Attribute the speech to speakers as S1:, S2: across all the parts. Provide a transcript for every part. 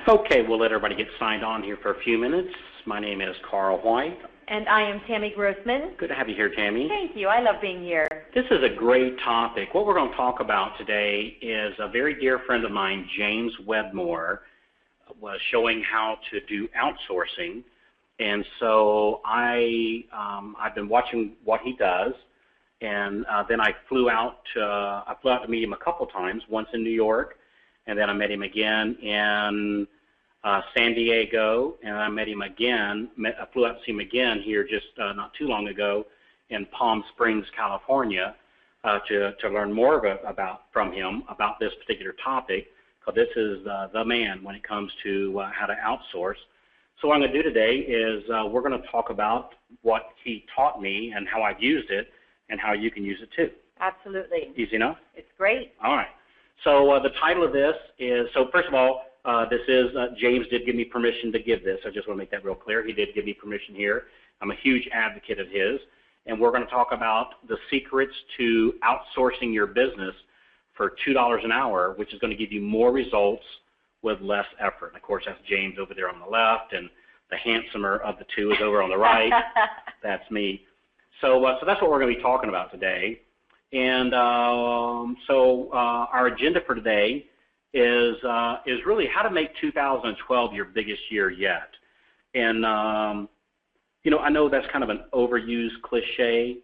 S1: Okay, we'll let everybody get signed on here for a few minutes. My name is Carl White.
S2: And I am Tammy Grossman.
S1: Good to have you here, Tammy.
S2: Thank you. I love being here.
S1: This is a great topic. What we're going to talk about today is a very dear friend of mine, James Wedmore, was showing how to do outsourcing. And so I've been watching what he does. And then I flew out to meet him a couple times, once in New York, and then I met him again in San Diego, and I met him again. I flew out to see him again here just not too long ago in Palm Springs, California, to learn more from him about this particular topic, because this is the man when it comes to how to outsource. So what I'm going to do today is we're going to talk about what he taught me and how I've used it and how you can use it too.
S2: Absolutely.
S1: Easy enough?
S2: It's great.
S1: All right. So the title of this is, so first of all, this is, James did give me permission to give this. I just want to make that real clear. He did give me permission here. I'm a huge advocate of his. And we're going to talk about the secrets to outsourcing your business for $2 an hour, which is going to give you more results with less effort. And of course, that's James over there on the left, and the handsomer of the two is over on the right. That's me. So that's what we're going to be talking about today. And our agenda for today is really how to make 2012 your biggest year yet. And I know that's kind of an overused cliche,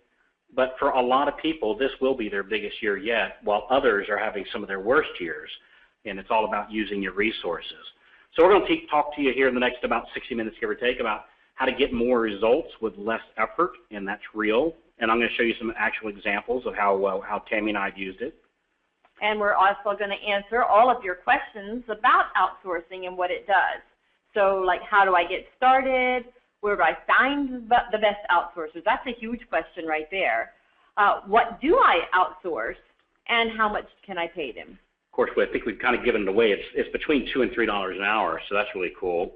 S1: but for a lot of people, this will be their biggest year yet, while others are having some of their worst years. And it's all about using your resources. So we're going to talk to you here in the next about 60 minutes, give or take, about how to get more results with less effort, and that's real. And I'm going to show you some actual examples of how Tammy and I have used it.
S2: And we're also going to answer all of your questions about outsourcing and what it does. So, like, how do I get started? Where do I find the best outsourcers? That's a huge question right there. What do I outsource, and how much can I pay them?
S1: Of course, I think we've kind of given it away. It's between $2 and $3 an hour, so that's really cool.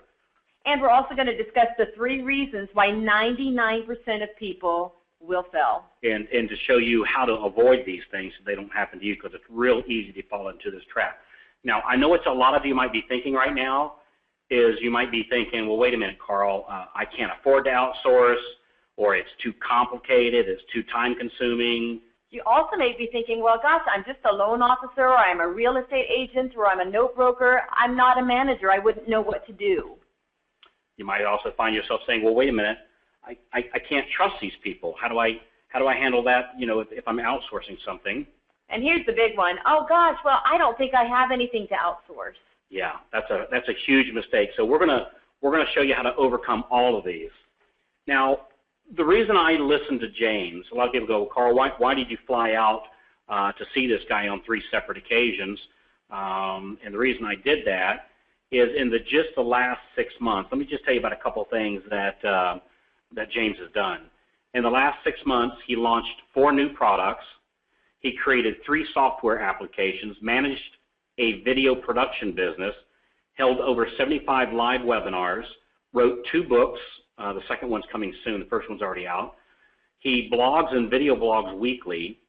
S2: And we're also going to discuss the 3 reasons why 99% of people will fail.
S1: And to show you how to avoid these things so they don't happen to you, because it's real easy to fall into this trap. Now, I know what a lot of you might be thinking right now is you might be thinking, well, wait a minute, Carl, I can't afford to outsource, or it's too complicated, it's too time-consuming.
S2: You also may be thinking, well, gosh, I'm just a loan officer, or I'm a real estate agent, or I'm a note broker. I'm not a manager. I wouldn't know what to do.
S1: You might also find yourself saying, well, wait a minute, I can't trust these people. How do I handle that, if I'm outsourcing something?
S2: And here's the big one. Oh, gosh, well, I don't think I have anything to outsource.
S1: Yeah, that's a huge mistake. So we're gonna show you how to overcome all of these. Now, the reason I listened to James, a lot of people go, Carl, why did you fly out to see this guy on 3 separate occasions? And the reason I did that is in just the last 6 months. Let me just tell you about a couple things that James has done. In the last 6 months, he launched 4 new products. He created 3 software applications, managed a video production business, held over 75 live webinars, wrote 2 books. The second one's coming soon. The first one's already out. He blogs and video blogs weekly.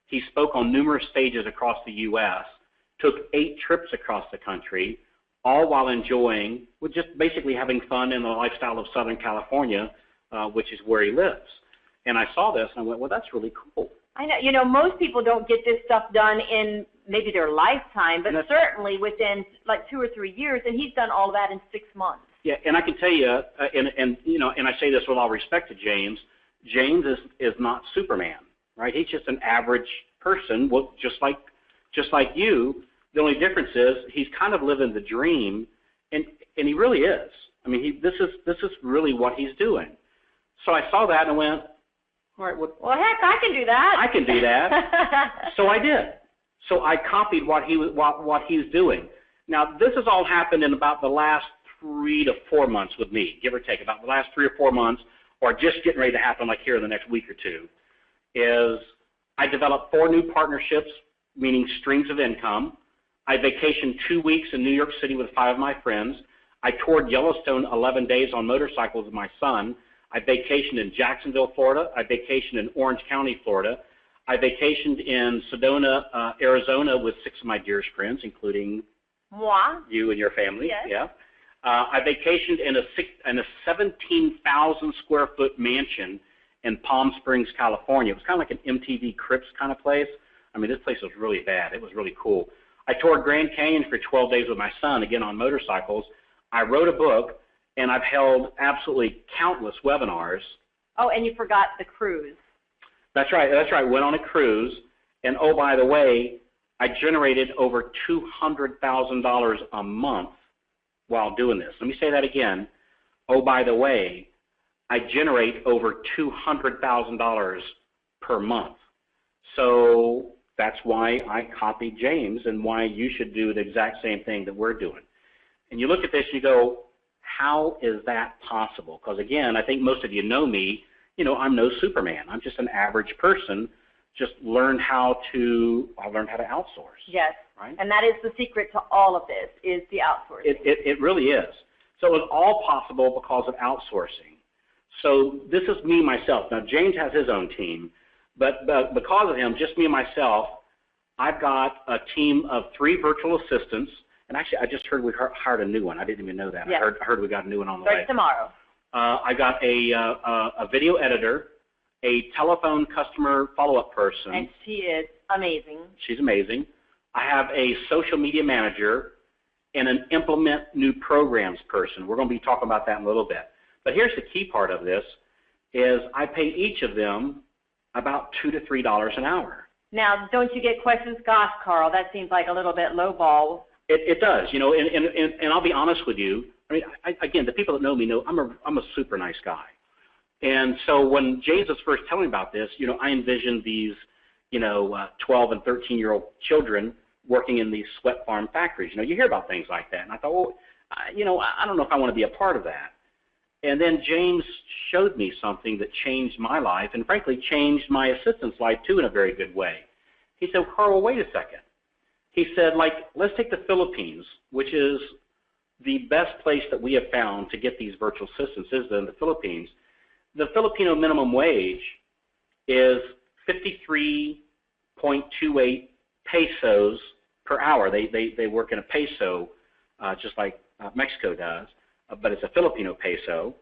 S1: He spoke on numerous stages across the U.S., took 8 trips across the country, all while enjoying, with just basically having fun in the lifestyle of Southern California, which is where he lives. And I saw this, and I went, well, that's really cool.
S2: I know. Most people don't get this stuff done in maybe their lifetime, but certainly within like 2 or 3 years, and he's done all of that in 6 months.
S1: Yeah, and I can tell you, and I say this with all respect to James, James is not Superman, right? He's just an average person, just like you. The only difference is he's kind of living the dream, and he really is. I mean, this is really what he's doing. So I saw that and I went, all right,
S2: well, heck, I can do that.
S1: I can do that. So I did. So I copied what he's doing. Now, this has all happened in about the last 3 to 4 months with me, give or take, about the last 3 or 4 months, or just getting ready to happen like here in the next week or two, is I developed 4 new partnerships, meaning streams of income. I vacationed 2 weeks in New York City with 5 of my friends. I toured Yellowstone 11 days on motorcycles with my son. I vacationed in Jacksonville, Florida. I vacationed in Orange County, Florida. I vacationed in Sedona, Arizona with 6 of my dearest friends, including
S2: Moi?
S1: You and your family.
S2: Yes.
S1: Yeah. I vacationed in a 17,000 square foot mansion in Palm Springs, California. It was kind of like an MTV Cribs kind of place. I mean, this place was really bad. It was really cool. I toured Grand Canyon for 12 days with my son, again on motorcycles. I wrote a book, and I've held absolutely countless webinars.
S2: Oh, and you forgot the cruise.
S1: That's right. That's right. Went on a cruise, and oh, by the way, I generated over $200,000 a month while doing this. Let me say that again. Oh, by the way, I generate over $200,000 per month. So that's why I copied James and why you should do the exact same thing that we're doing. And you look at this, you go, how is that possible? Because again, I think most of you know me, I'm no Superman. I'm just an average person, just learned how to outsource.
S2: Yes,
S1: right?
S2: And that is the secret to all of this, is the outsourcing.
S1: It really is. So it's all possible because of outsourcing. So this is me, myself. Now, James has his own team, but because of him, just me and myself, I've got a team of 3 virtual assistants. And actually, I just heard we hired a new one. I didn't even know that.
S2: Yes.
S1: I heard we got a new one on the way.
S2: Starts tomorrow.
S1: I got a video editor, a telephone customer follow-up person.
S2: And she is amazing.
S1: She's amazing. I have a social media manager and an implement new programs person. We're going to be talking about that in a little bit. But here's the key part of this is I pay each of them about $2 to $3 an hour.
S2: Now, don't you get questions? Gosh, Carl, that seems like a little bit lowball.
S1: It does, and I'll be honest with you. I mean, again, the people that know me know I'm a super nice guy. And so when James was first telling me about this, I envisioned these, 12 and 13-year-old children working in these sweat farm factories. You hear about things like that. And I thought, well, I don't know if I want to be a part of that. And then James showed me something that changed my life and, frankly, changed my assistant's life, too, in a very good way. He said, Carl, wait a second. He said, let's take the Philippines, which is the best place that we have found to get these virtual assistants is in the Philippines. The Filipino minimum wage is 53.28 pesos per hour. They work in a peso, just like Mexico does, but it's a Filipino peso.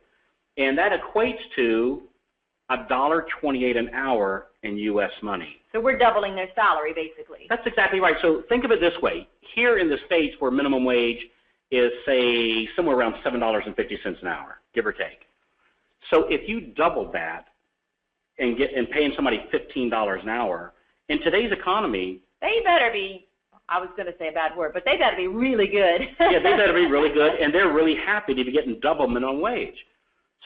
S1: And that equates to $1.28 an hour in U.S. money.
S2: So we're doubling their salary, basically.
S1: That's exactly right. So think of it this way. Here in the States where minimum wage is, say, somewhere around $7.50 an hour, give or take. So if you double that and paying somebody $15 an hour, in today's economy,
S2: they better be, I was going to say a bad word, but they better be really good.
S1: Yeah, they better be really good, and they're really happy to be getting double minimum wage.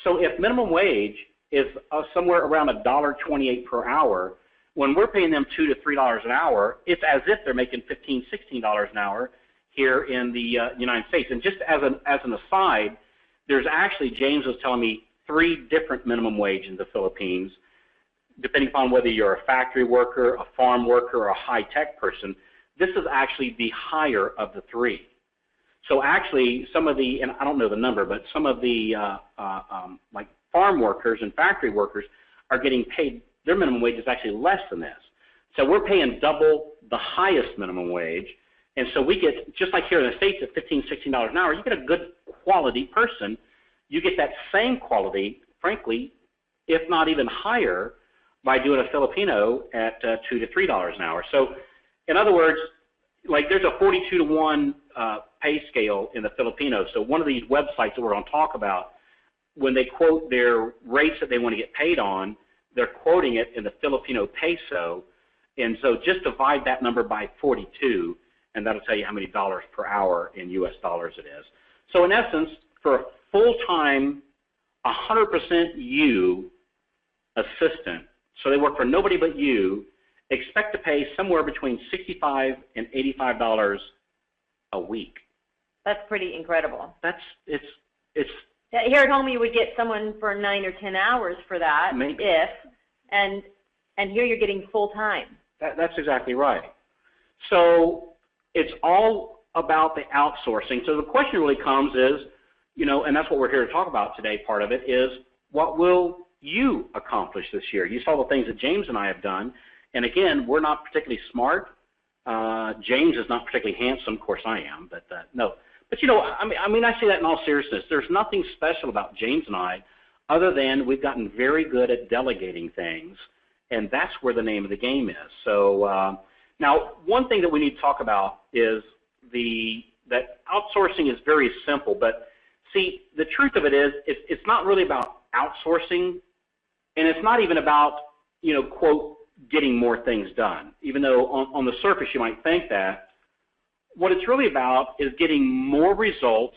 S1: So if minimum wage is somewhere around $1.28 per hour, when we're paying them $2 to $3 an hour, it's as if they're making $15, $16 an hour here in the United States. And just as an aside, there's actually, James was telling me, 3 different minimum wage in the Philippines, depending upon whether you're a factory worker, a farm worker, or a high-tech person. This is actually the higher of the 3. So actually, some of the, and I don't know the number, but some of the like farm workers and factory workers are getting paid, their minimum wage is actually less than this. So we're paying double the highest minimum wage. And so we get, just like here in the States at $15, $16 an hour, you get a good quality person. You get that same quality, frankly, if not even higher, by doing a Filipino at $2 to $3 an hour. So in other words, like there's a 42 to 1 pay scale in the Filipino. So one of these websites that we're going to talk about, when they quote their rates that they want to get paid on, they're quoting it in the Filipino peso. And so just divide that number by 42, and that'll tell you how many dollars per hour in U.S. dollars it is. So in essence, for a full-time, 100% you assistant, so they work for nobody but you, expect to pay somewhere between $65 and $85 a week.
S2: That's pretty incredible.
S1: It's
S2: here at home you would get someone for 9 or 10 hours for that,
S1: maybe.
S2: and here you're getting full time.
S1: That's exactly right. So it's all about the outsourcing. So the question really comes is, and that's what we're here to talk about today, part of it is, what will you accomplish this year? You saw the things that James and I have done. And again, we're not particularly smart, James is not particularly handsome. Of course I am, but no. But, I say that in all seriousness. There's nothing special about James and I other than we've gotten very good at delegating things, and that's where the name of the game is. So now, one thing that we need to talk about is that outsourcing is very simple, but see, the truth of it is it's not really about outsourcing, and it's not even about, quote, getting more things done, even though on the surface you might think that. What it's really about is getting more results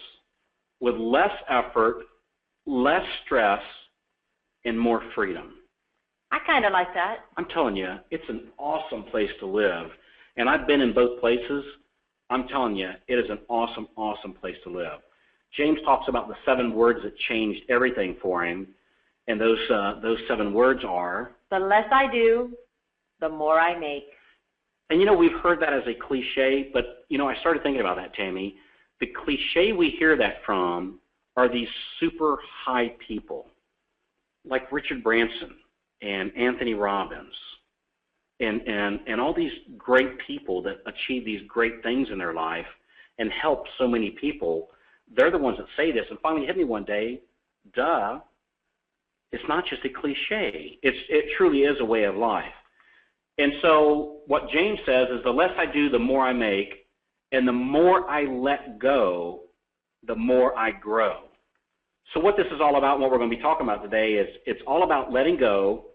S1: with less effort, less stress, and more freedom.
S2: I kind of like that.
S1: I'm telling you, it's an awesome place to live. And I've been in both places. I'm telling you, it is an awesome, awesome place to live. James talks about the 7 words that changed everything for him. And those 7 words are,
S2: the less I do, the more I make.
S1: And, we've heard that as a cliche, but, I started thinking about that, Tammy. The cliche we hear that from are these super high people like Richard Branson and Anthony Robbins and all these great people that achieve these great things in their life and help so many people. They're the ones that say this. And finally hit me one day, duh, it's not just a cliche. It truly is a way of life. And so what James says is the less I do, the more I make, and the more I let go, the more I grow. So what this is all about and what we're going to be talking about today is it's all about letting go.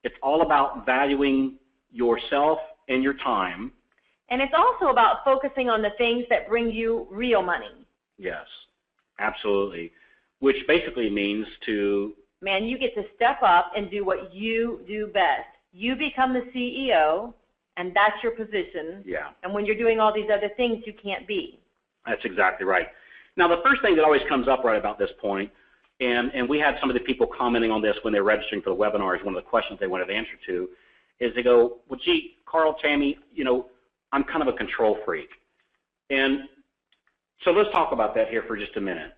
S1: It's all about valuing yourself and your time.
S2: And it's also about focusing on the things that bring you real money.
S1: Yes, absolutely. Which basically means to...
S2: Man, you get to step up and do what you do best. You become the CEO, and that's your position.
S1: Yeah.
S2: And when you're doing all these other things, you can't be.
S1: That's exactly right. Now, the first thing that always comes up right about this point, and we had some of the people commenting on this when they're registering for the webinars, one of the questions they wanted answer to, is they go, well, gee, Carl, Tammy, I'm kind of a control freak. And so let's talk about that here for just a minute.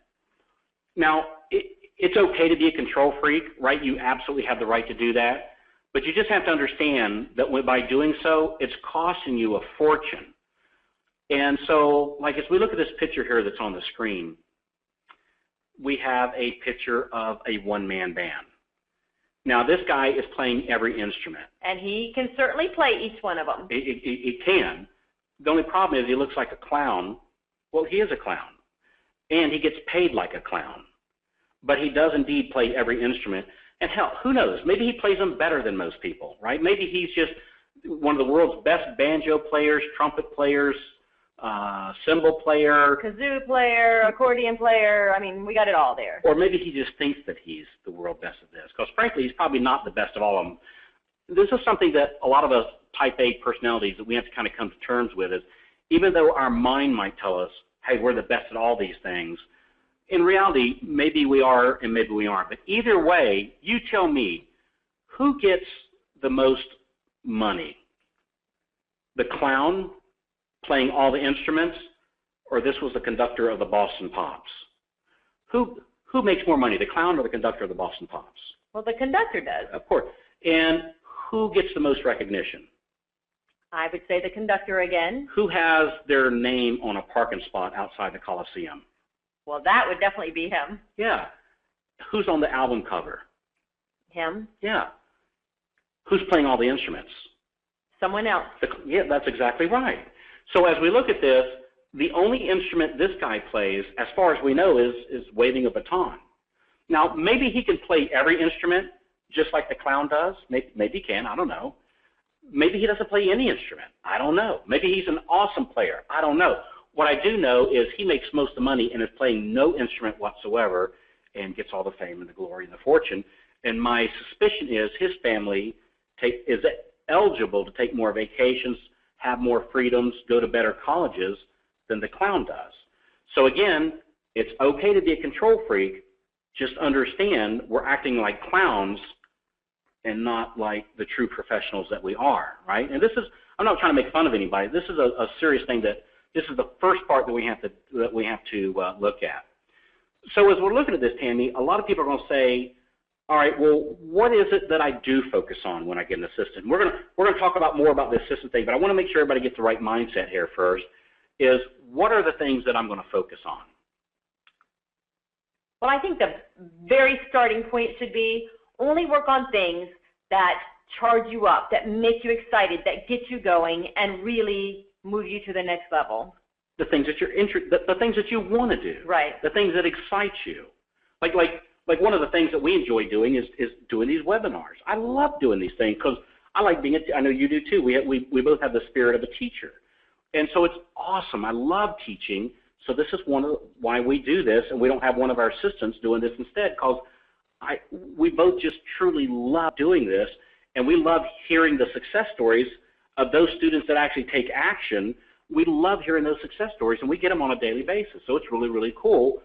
S1: Now, it's okay to be a control freak, right? You absolutely have the right to do that. But you just have to understand that by doing so, it's costing you a fortune. And so, like, as we look at this picture here that's on the screen, we have a picture of a one-man band. Now, this guy is playing every instrument.
S2: And he can certainly play each one of them.
S1: He can. The only problem is he looks like a clown. Well, he is a clown. And he gets paid like a clown. But he does indeed play every instrument. And hell, who knows? Maybe he plays them better than most people, right? Maybe he's just one of the world's best banjo players, trumpet players, cymbal player.
S2: Kazoo player, accordion player. I mean, we got it all there.
S1: Or maybe he just thinks that he's the world best at this. Because frankly, he's probably not the best of all of them. This is something that a lot of us type A personalities that we have to kind of come to terms with is even though our mind might tell us, hey, we're the best at all these things, in reality, maybe we are and maybe we aren't. But either way, you tell me, who gets the most money? The clown playing all the instruments, or this was the conductor of the Boston Pops? Who makes more money, the clown or the conductor of the Boston Pops?
S2: Well, the conductor does.
S1: Of course. And who gets the most recognition?
S2: I would say the conductor again.
S1: Who has their name on a parking spot outside the Coliseum?
S2: Well, that would definitely be him.
S1: Yeah. Who's on the album cover?
S2: Him.
S1: Yeah. Who's playing all the instruments?
S2: Someone else.
S1: Yeah, that's exactly right. So as we look at this, the only instrument this guy plays, as far as we know, is waving a baton. Now, maybe he can play every instrument just like the clown does. Maybe he can. I don't know. Maybe he doesn't play any instrument. I don't know. Maybe he's an awesome player. I don't know. What I do know is he makes most of the money and is playing no instrument whatsoever and gets all the fame and the glory and the fortune. And my suspicion is his family is eligible to take more vacations, have more freedoms, go to better colleges than the clown does. So again, it's okay to be a control freak. Just understand we're acting like clowns and not like the true professionals that we are, right? And this is, I'm not trying to make fun of anybody. This is a serious thing this is the first part that we have to look at. So as we're looking at this, Tammy, a lot of people are going to say, All right, well, what is it that I do focus on when I get an assistant? We're gonna talk about more about the assistant thing, but I want to make sure everybody gets the right mindset here first, is what are the things that I'm going to focus on?
S2: Well, I think the very starting point should be only work on things that charge you up, that make you excited, that get you going, and really move you to the next level.
S1: The things that you're the things that you want to do.
S2: Right.
S1: The things that excite you. Like one of the things that we enjoy doing is doing these webinars. I love doing these things because I like being I know you do too. We both have the spirit of a teacher. And so it's awesome. I love teaching. So this is one of why we do this, and we don't have one of our assistants doing this instead, because we both just truly love doing this, and we love hearing the success stories of those students that actually take action. We love hearing those success stories, and we get them on a daily basis. So it's really, really cool.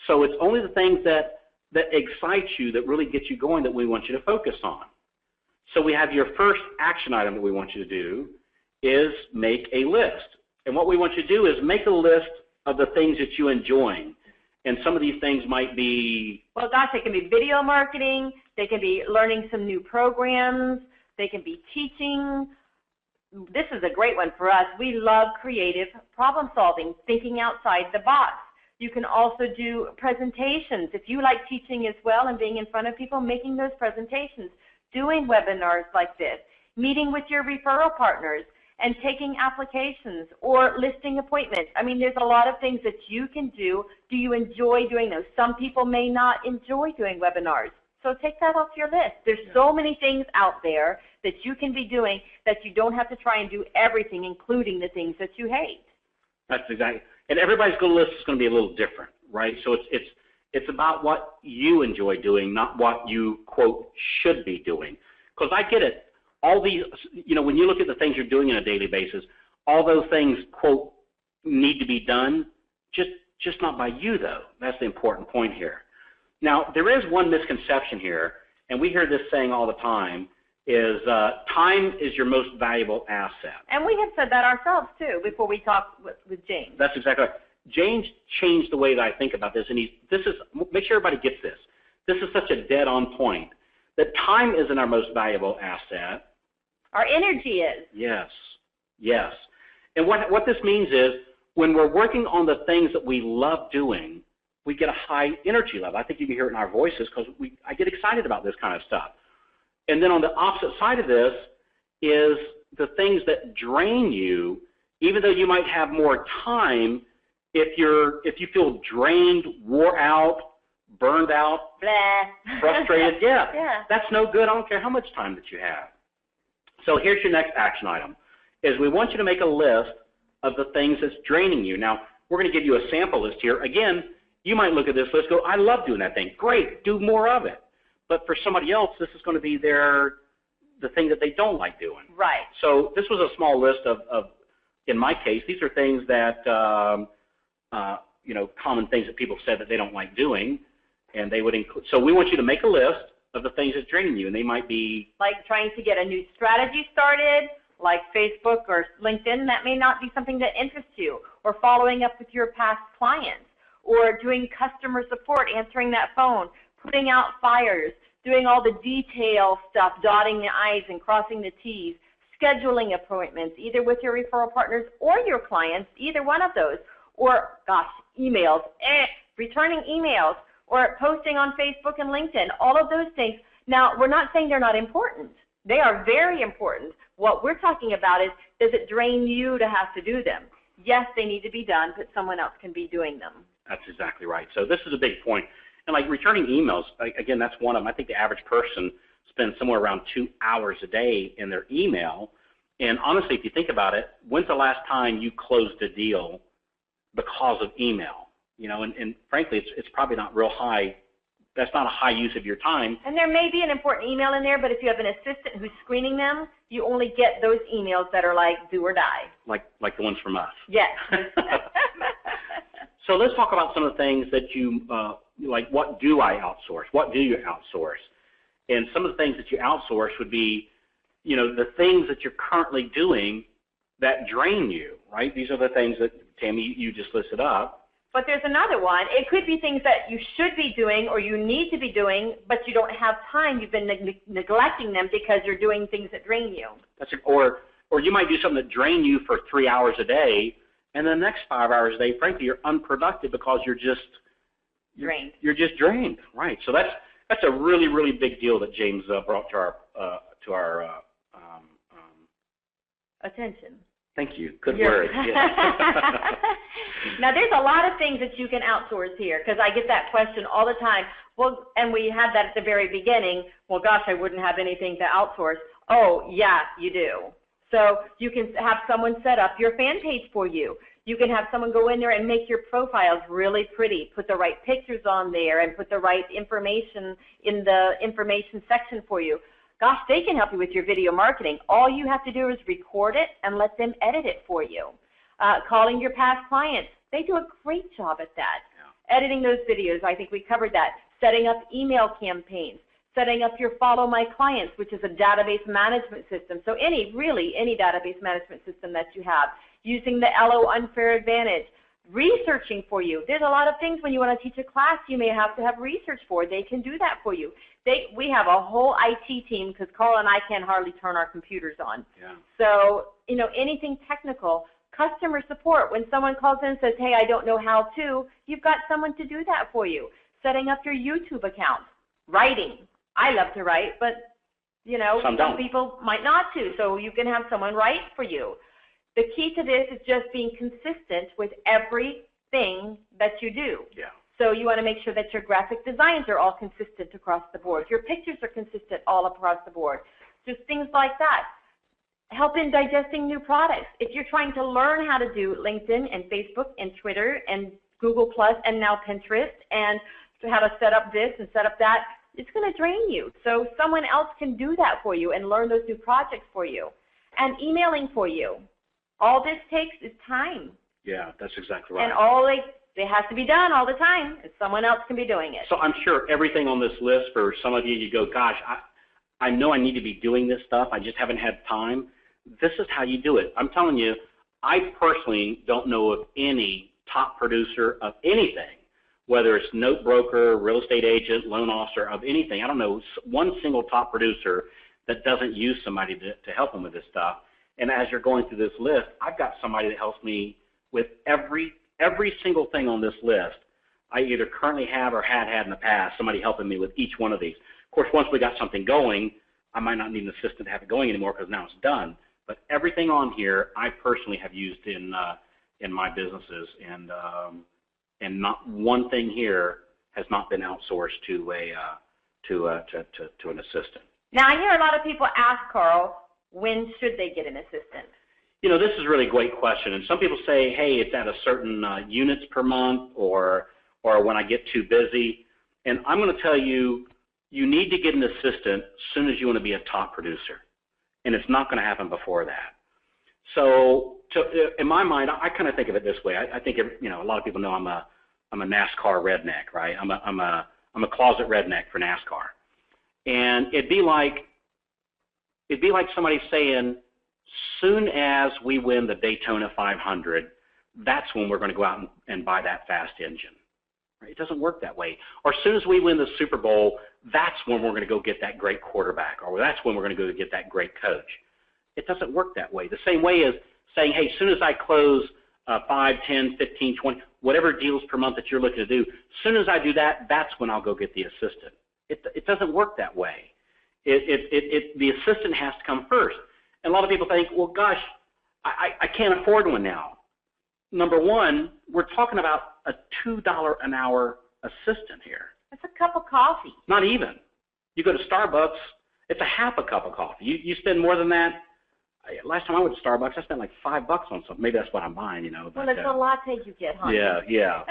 S1: So it's only the things that excite you, that really get you going, that we want you to focus on. So we have your first action item that we want you to do is make a list. And what we want you to do is make a list of the things that you enjoy. And some of these things might be...
S2: Well, gosh, they can be video marketing. They can be learning some new programs. They can be teaching. This is a great one for us. We love creative problem solving, thinking outside the box. You can also do presentations. If you like teaching as well and being in front of people, making those presentations, doing webinars like this, meeting with your referral partners, and taking applications or listing appointments. I mean, there's a lot of things that you can do. Do you enjoy doing those? Some people may not enjoy doing webinars. So take that off your list. There's so many things out there that you can be doing that you don't have to try and do everything, including the things that you hate.
S1: That's exactly. And everybody's list is going to be a little different, right? So it's about what you enjoy doing, not what you, quote, should be doing. Because I get it. All these, when you look at the things you're doing on a daily basis, all those things, quote, need to be done, just not by you, though. That's the important point here. Now, there is one misconception here, and we hear this saying all the time, is time is your most valuable asset.
S2: And we have said that ourselves, too, before we talked with James.
S1: That's exactly right. James changed the way that I think about this, and make sure everybody gets this. This is such a dead-on point, that time isn't our most valuable asset.
S2: Our energy is.
S1: Yes, yes. And what this means is when we're working on the things that we love doing, we get a high energy level. I think you can hear it in our voices because I get excited about this kind of stuff. And then on the opposite side of this is the things that drain you, even though you might have more time, if you feel drained, wore out, burned out,
S2: blah,
S1: frustrated,
S2: yeah,
S1: that's no good. I don't care how much time that you have. So here's your next action item, is we want you to make a list of the things that's draining you. Now, we're going to give you a sample list here. Again, you might look at this list and go, I love doing that thing. Great, do more of it. But for somebody else, this is going to be the thing that they don't like doing.
S2: Right.
S1: So this was a small list of in my case, these are things that, common things that people said that they don't like doing, and they would include. So we want you to make a list of the things that's draining you, and they might be
S2: like trying to get a new strategy started, like Facebook or LinkedIn. That may not be something that interests you, or following up with your past clients, or doing customer support, answering that phone, putting out fires, doing all the detail stuff, dotting the I's and crossing the T's, scheduling appointments, either with your referral partners or your clients, either one of those, or, gosh, emails, returning emails, or posting on Facebook and LinkedIn, all of those things. Now, we're not saying they're not important. They are very important. What we're talking about is, does it drain you to have to do them? Yes, they need to be done, but someone else can be doing them.
S1: That's exactly right. So this is a big point. And like returning emails, again, that's one of them. I think the average person spends somewhere around 2 hours a day in their email. And honestly, if you think about it, when's the last time you closed a deal because of email? And frankly, it's probably not real high. That's not a high use of your time.
S2: And there may be an important email in there, but if you have an assistant who's screening them, you only get those emails that are like do or die.
S1: Like the ones from us.
S2: Yes.
S1: So let's talk about some of the things that you, like what do I outsource? What do you outsource? And some of the things that you outsource would be, the things that you're currently doing that drain you, right? These are the things that, Tammy, you just listed up.
S2: But there's another one. It could be things that you should be doing or you need to be doing, but you don't have time. You've been neglecting them because you're doing things that drain you.
S1: Or you might do something that drain you for 3 hours a day, and the next 5 hours a day, frankly, you're unproductive because you're just
S2: drained.
S1: You're just drained, right? So that's a really, really big deal that James brought to our
S2: attention.
S1: Thank you. Good word. Yeah.
S2: Now, there's a lot of things that you can outsource here, because I get that question all the time. Well, and we had that at the very beginning. Well, gosh, I wouldn't have anything to outsource. Oh, yeah, you do. So you can have someone set up your fan page for you. You can have someone go in there and make your profiles really pretty, put the right pictures on there, and put the right information in the information section for you. Gosh, they can help you with your video marketing. All you have to do is record it and let them edit it for you. Calling your past clients, they do a great job at that. Yeah. Editing those videos, I think we covered that. Setting up email campaigns, setting up your Follow My Clients, which is a database management system. So any database management system that you have. Using the LO Unfair Advantage, researching for you. There's a lot of things when you want to teach a class you may have to have research for. They can do that for you. We have a whole IT team because Carl and I can hardly turn our computers on. Yeah. So, anything technical. Customer support, when someone calls in and says, hey, I don't know how to, you've got someone to do that for you. Setting up your YouTube account. Writing. I love to write, but, some people might not to, so you can have someone write for you. The key to this is just being consistent with everything that you do. Yeah. So you want to make sure that your graphic designs are all consistent across the board. Your pictures are consistent all across the board. Just things like that. Help in digesting new products. If you're trying to learn how to do LinkedIn and Facebook and Twitter and Google Plus and now Pinterest and how to set up this and set up that, it's going to drain you. So someone else can do that for you and learn those new projects for you. And emailing for you. All this takes is time.
S1: Yeah, that's exactly right.
S2: And it has to be done all the time, and someone else can be doing it.
S1: So I'm sure everything on this list, for some of you, you go, gosh, I know I need to be doing this stuff. I just haven't had time. This is how you do it. I'm telling you, I personally don't know of any top producer of anything, whether it's note broker, real estate agent, loan officer, of anything. I don't know one single top producer that doesn't use somebody to help them with this stuff. And as you're going through this list, I've got somebody that helps me with every single thing on this list. I either currently have or had in the past, somebody helping me with each one of these. Of course, once we got something going, I might not need an assistant to have it going anymore because now it's done. But everything on here, I personally have used in my businesses, and not one thing here has not been outsourced to an assistant.
S2: Now, I hear a lot of people ask, Carl, when should they get an assistant?
S1: This is a really great question, and some people say, hey, it's at a certain units per month or when I get too busy. And I'm going to tell you, you need to get an assistant as soon as you want to be a top producer, and it's not going to happen before that. So in my mind, I kind of think of it this way. I think, a lot of people know I'm a NASCAR redneck, right? I'm a closet redneck for NASCAR. And it'd be like somebody saying, soon as we win the Daytona 500, that's when we're going to go out and buy that fast engine. Right? It doesn't work that way. Or as soon as we win the Super Bowl, that's when we're going to go get that great quarterback, or that's when we're going to go get that great coach. It doesn't work that way. The same way as saying, hey, as soon as I close 5, 10, 15, 20, whatever deals per month that you're looking to do, as soon as I do that, that's when I'll go get the assistant. It doesn't work that way. The assistant has to come first. And a lot of people think, well, gosh, I can't afford one now. Number one, we're talking about a $2 an hour assistant here.
S2: That's a cup of coffee.
S1: Not even. You go to Starbucks, it's a half a cup of coffee. You spend more than that. Last time I went to Starbucks, I spent like $5 on something. Maybe that's what I'm buying, But,
S2: well, it's a latte you get, huh?
S1: Yeah.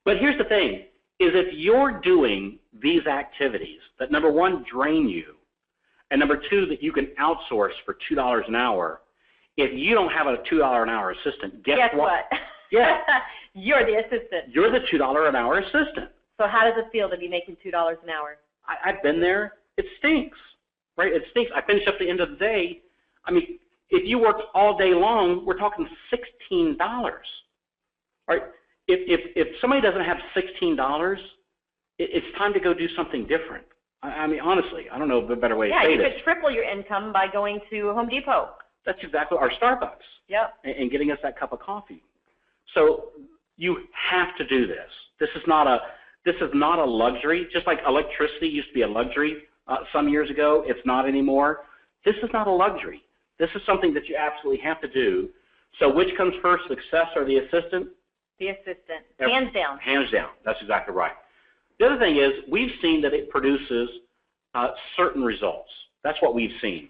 S1: But here's the thing, is if you're doing these activities that, number one, drain you, and number two, that you can outsource for $2 an hour, if you don't have a $2 an hour assistant, guess what? Yeah.
S2: You're the assistant.
S1: You're the $2 an hour assistant.
S2: So how does it feel to be making $2 an hour?
S1: I've been there. It stinks, right? It stinks. I finish up the end of the day. I mean, if you worked all day long, we're talking $16, right? if somebody doesn't have $16, it's time to go do something different. I mean, honestly, I don't know of a better way to say this.
S2: Yeah, you could triple your income by going to Home Depot.
S1: That's exactly our Starbucks.
S2: Yep.
S1: And getting us that cup of coffee. So you have to do this. This is not a luxury. Just like electricity used to be a luxury some years ago, it's not anymore. This is not a luxury. This is something that you absolutely have to do. So which comes first, success or the assistant?
S2: The assistant. Hands down.
S1: Hands down. That's exactly right. The other thing is we've seen that it produces certain results. That's what we've seen.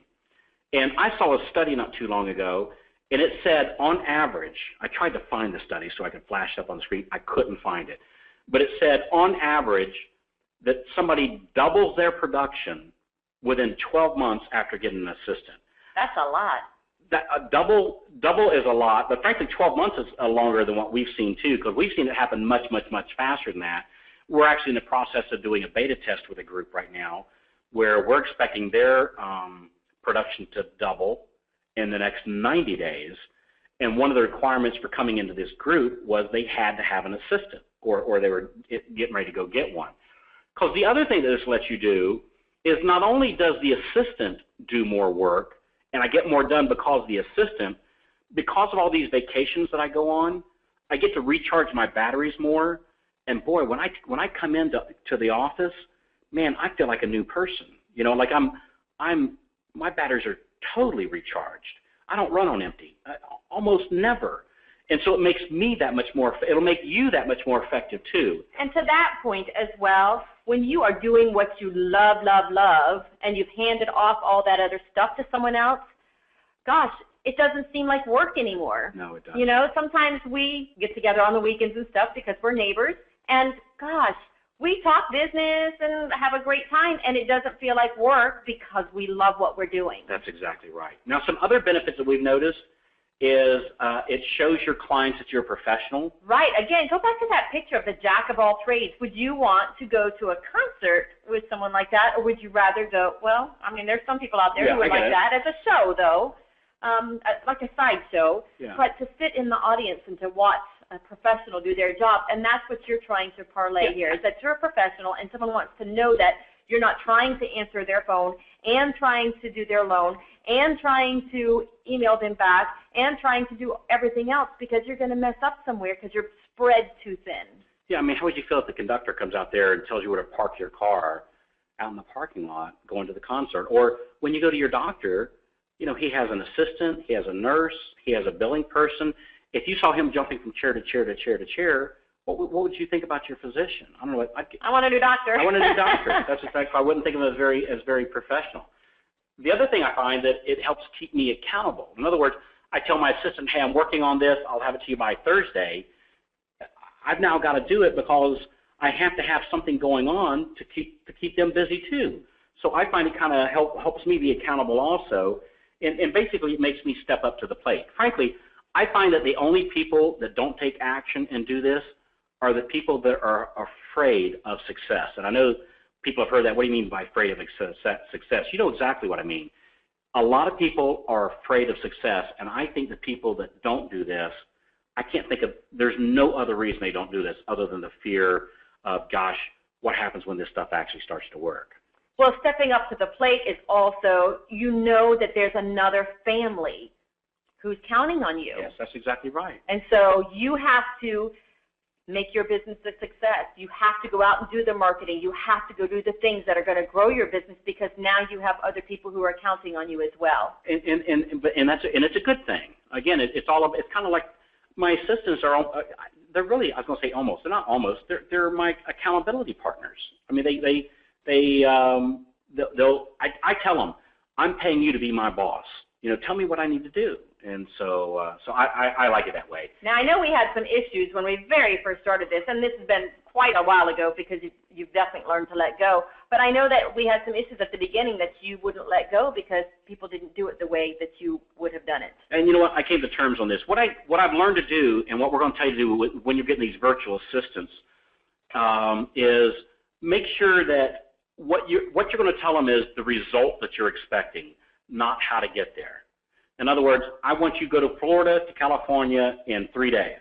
S1: And I saw a study not too long ago, and it said on average, I tried to find the study so I could flash it up on the screen. I couldn't find it. But it said on average that somebody doubles their production within 12 months after getting an assistant.
S2: That's a lot.
S1: Double is a lot, but frankly 12 months is longer than what we've seen too, because we've seen it happen much faster than that. We're actually in the process of doing a beta test with a group right now where we're expecting their production to double in the next 90 days. And one of the requirements for coming into this group was they had to have an assistant or they were getting ready to go get one. Because the other thing that this lets you do is not only does the assistant do more work, and I get more done because of the assistant, because of all these vacations that I go on, I get to recharge my batteries more. And boy, when I come into the office, man, I feel like a new person. You know, like my batteries are totally recharged. I don't run on empty, almost never. And so it makes me that much more. It'll make you that much more effective too.
S2: And to that point as well, when you are doing what you love, and you've handed off all that other stuff to someone else, gosh, it doesn't seem like work anymore.
S1: No, it doesn't.
S2: You know, sometimes we get together on the weekends and stuff because we're neighbors, and gosh, we talk business and have a great time, and it doesn't feel like work because we love what we're doing.
S1: That's exactly right. Now, some other benefits that we've noticed is it shows your clients that you're a professional.
S2: Right. Again, go back to that picture of the jack of all trades. Would you want to go to a concert with someone like that, or would you rather go, well, I mean, there's some people out there who would like that as a show, though, like a sideshow, but to sit in the audience and to watch a professional do their job, and that's what you're trying to parlay here, is that you're a professional and someone wants to know that you're not trying to answer their phone and trying to do their loan and trying to email them back and trying to do everything else because you're going to mess up somewhere because you're spread too thin.
S1: Yeah, I mean, how would you feel if the conductor comes out there and tells you where to park your car out in the parking lot going to the concert? Or when you go to your doctor, you know, he has an assistant, he has a nurse, he has a billing person. If you saw him jumping from chair to chair to chair to chair, what would you think about your physician? I don't know.
S2: I want a new doctor.
S1: I want a new doctor. That's the fact. I wouldn't think of him as very professional. The other thing I find that it helps keep me accountable. In other words, I tell my assistant, hey, I'm working on this. I'll have it to you by Thursday. I've now got to do it because I have to have something going on to keep them busy too. So I find it kind of helps me be accountable also, and basically it makes me step up to the plate. Frankly, I find that the only people that don't take action and do this are the people that are afraid of success. And I know people have heard that. What do you mean by afraid of success? You know exactly what I mean. A lot of people are afraid of success, and I think the people that don't do this, I can't think of, there's no other reason they don't do this other than the fear of, gosh, what happens when this stuff actually starts to work?
S2: Well, stepping up to the plate is also, you know that there's another family who's counting on you.
S1: Yes, that's exactly right.
S2: And so you have to make your business a success. You have to go out and do the marketing. You have to go do the things that are going to grow your business because now you have other people who are counting on you as well.
S1: And it's a good thing. Again, it's kind of like my assistants are. They're really, I was going to say almost. They're not almost. They're my accountability partners. I mean, I tell them, I'm paying you to be my boss. You know, tell me what I need to do. And so I like it that way.
S2: Now, I know we had some issues when we very first started this, and this has been quite a while ago because you've definitely learned to let go. But I know that we had some issues at the beginning that you wouldn't let go because people didn't do it the way that you would have done it.
S1: And you know what? I came to terms on this. What I've learned to do, and what we're going to tell you to do when you're getting these virtual assistants, is make sure that what you're going to tell them is the result that you're expecting, not how to get there. In other words, I want you to go to Florida to California in 3 days.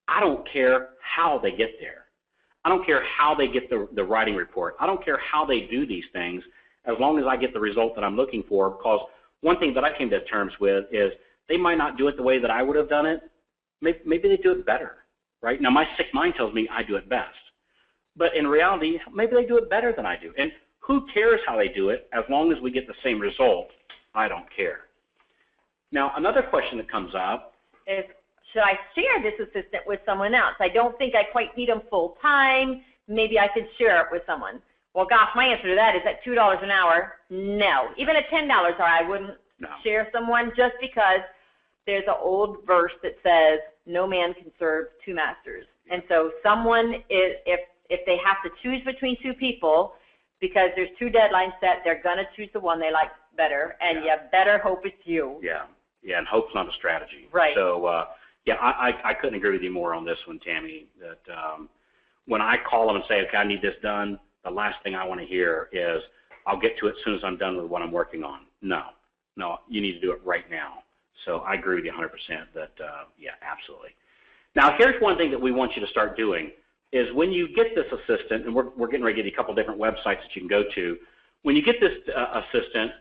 S1: I don't care how they get there. I don't care how they get the writing report. I don't care how they do these things, as long as I get the result that I'm looking for. Because one thing that I came to terms with is they might not do it the way that I would have done it. Maybe they do it better, right? Now, my sick mind tells me I do it best. But in reality, maybe they do it better than I do. And who cares how they do it? As long as we get the same result, I don't care. Now, another question that comes up
S2: is, should I share this assistant with someone else? I don't think I quite need them full time. Maybe I could share it with someone. Well, gosh, my answer to that is at $2 an hour, no. Even at $10 an hour, I wouldn't share someone, just because there's an old verse that says, no man can serve two masters. And so someone is, if they have to choose between two people, because there's two deadlines set, they're going to choose the one they like better, and you better hope it's you.
S1: Yeah, and hope's not a strategy.
S2: Right.
S1: So, yeah, I couldn't agree with you more on this one, Tammy, that when I call them and say, okay, I need this done, the last thing I want to hear is, I'll get to it as soon as I'm done with what I'm working on. No, you need to do it right now. So I agree with you 100% that, yeah, absolutely. Now, here's one thing that we want you to start doing is when you get this assistant, and we're getting ready to give you a couple different websites that you can go to. When you get this assistant,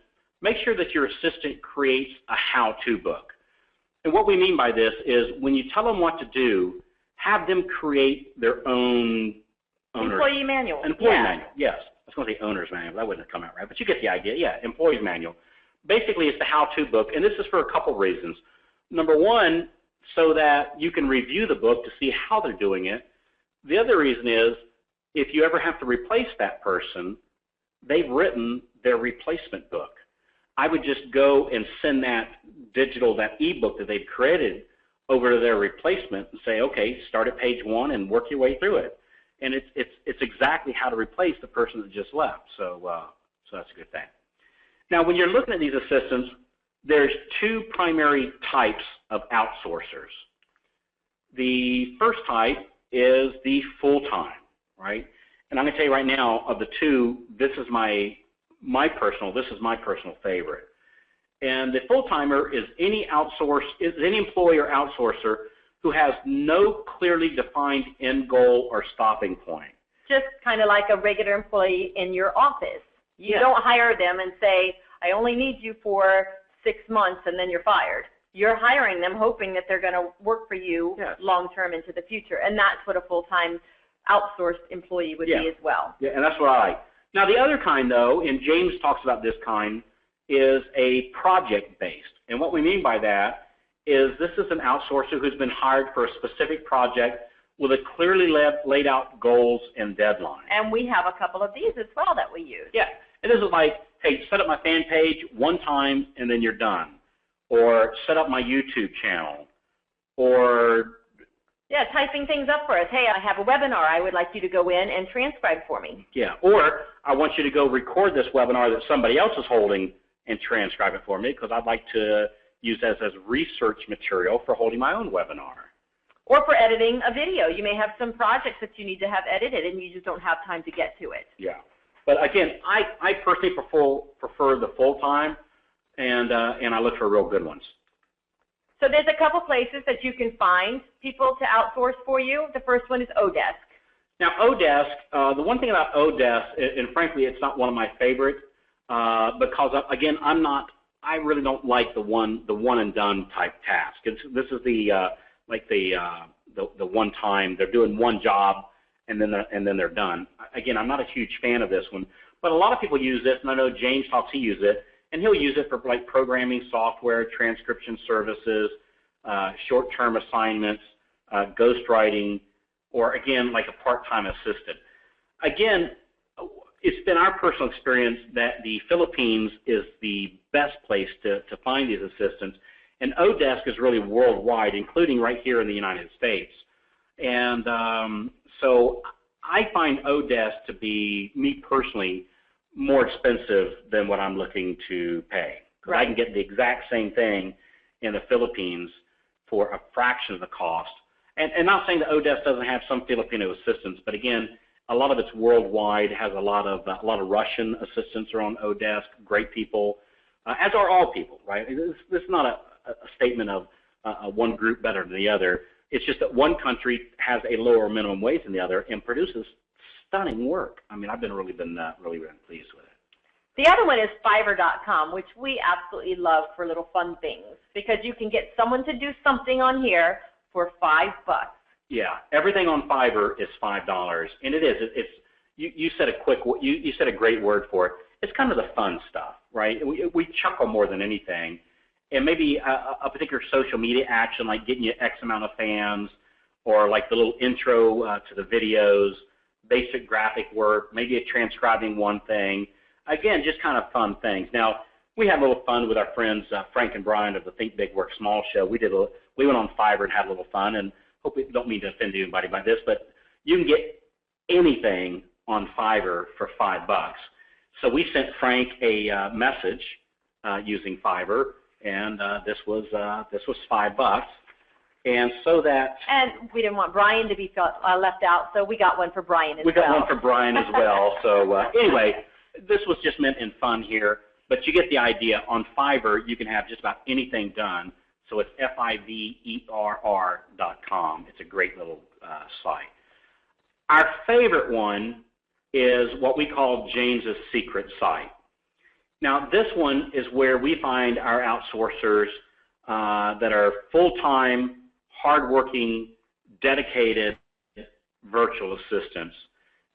S1: make sure that your assistant creates a how-to book. And what we mean by this is when you tell them what to do, have them create their own
S2: employee manual.
S1: Employee manual, yes. I was going to say owner's manual. That wouldn't have come out right, but you get the idea. Yeah, employee's manual. Basically, it's the how-to book, and this is for a couple reasons. Number one, so that you can review the book to see how they're doing it. The other reason is if you ever have to replace that person, they've written their replacement book. I would just go and send that digital, that ebook that they've created over to their replacement and say, okay, start at page 1 and work your way through it. And it's exactly how to replace the person that just left. So that's a good thing. Now, when you're looking at these assistants, there's two primary types of outsourcers. The first type is the full-time, right? And I'm going to tell you right now, of the two, this is my personal favorite. And the full-timer is any employee or outsourcer who has no clearly defined end goal or stopping point.
S2: Just kind of like a regular employee in your office. You don't hire them and say, I only need you for 6 months and then you're fired. You're hiring them hoping that they're going to work for you long-term into the future. And that's what a full-time outsourced employee would be as well. Yeah,
S1: and that's what I like. Now, the other kind, though, and James talks about this kind, is a project-based. And what we mean by that is this is an outsourcer who's been hired for a specific project with a clearly laid out goals and deadlines.
S2: And we have a couple of these as well that we use.
S1: Yeah, and this is like, hey, set up my fan page one time and then you're done. Or set up my YouTube channel. Or
S2: typing things up for us. Hey, I have a webinar. I would like you to go in and transcribe for me.
S1: Yeah, or I want you to go record this webinar that somebody else is holding and transcribe it for me because I'd like to use that as research material for holding my own webinar.
S2: Or for editing a video. You may have some projects that you need to have edited and you just don't have time to get to it.
S1: Yeah, but again, I personally prefer the full-time, and I look for real good ones.
S2: So there's a couple places that you can find people to outsource for you. The first one is Odesk.
S1: Now, Odesk, the one thing about Odesk, and frankly, it's not one of my favorites, because again, I really don't like the one and done type task. This is the one time they're doing one job and then they're done. Again, I'm not a huge fan of this one, but a lot of people use this, and I know James talks, he uses it. And he'll use it for like programming software, transcription services, short-term assignments, ghostwriting, or again, like a part-time assistant. Again, it's been our personal experience that the Philippines is the best place to find these assistants. And Odesk is really worldwide, including right here in the United States. And so I find Odesk to be, me personally, more expensive than what I'm looking to pay. Right. I can get the exact same thing in the Philippines for a fraction of the cost. And not saying that Odesk doesn't have some Filipino assistants, but again, a lot of it's worldwide. Has a lot of Russian assistants are on Odesk. Great people, as are all people, right? This is not a statement of one group better than the other. It's just that one country has a lower minimum wage than the other and produces stunning work. I mean, I've been really pleased with it.
S2: The other one is Fiverr.com, which we absolutely love for little fun things because you can get someone to do something on here for $5.
S1: Yeah, everything on Fiverr is $5, and it is. You said you said a great word for it. It's kind of the fun stuff, right? We chuckle more than anything, and maybe a particular social media action like getting you X amount of fans, or like the little intro to the videos, basic graphic work, maybe transcribing one thing. Again, just kind of fun things. Now, we had a little fun with our friends Frank and Brian of the Think Big Work Small show. We went on Fiverr and had a little fun, and hope we don't mean to offend anybody by this, but you can get anything on Fiverr for $5. So we sent Frank a message using Fiverr, and this was $5. And so that. And
S2: we didn't want Brian to be left out, so we got one for Brian as well.
S1: We got one for Brian as well. So anyway. This was just meant in fun here, but you get the idea. On Fiverr, you can have just about anything done. So it's Fiverr.com. It's a great little site. Our favorite one is what we call James's secret site. Now, this one is where we find our outsourcers that are full-time, hardworking, dedicated virtual assistants.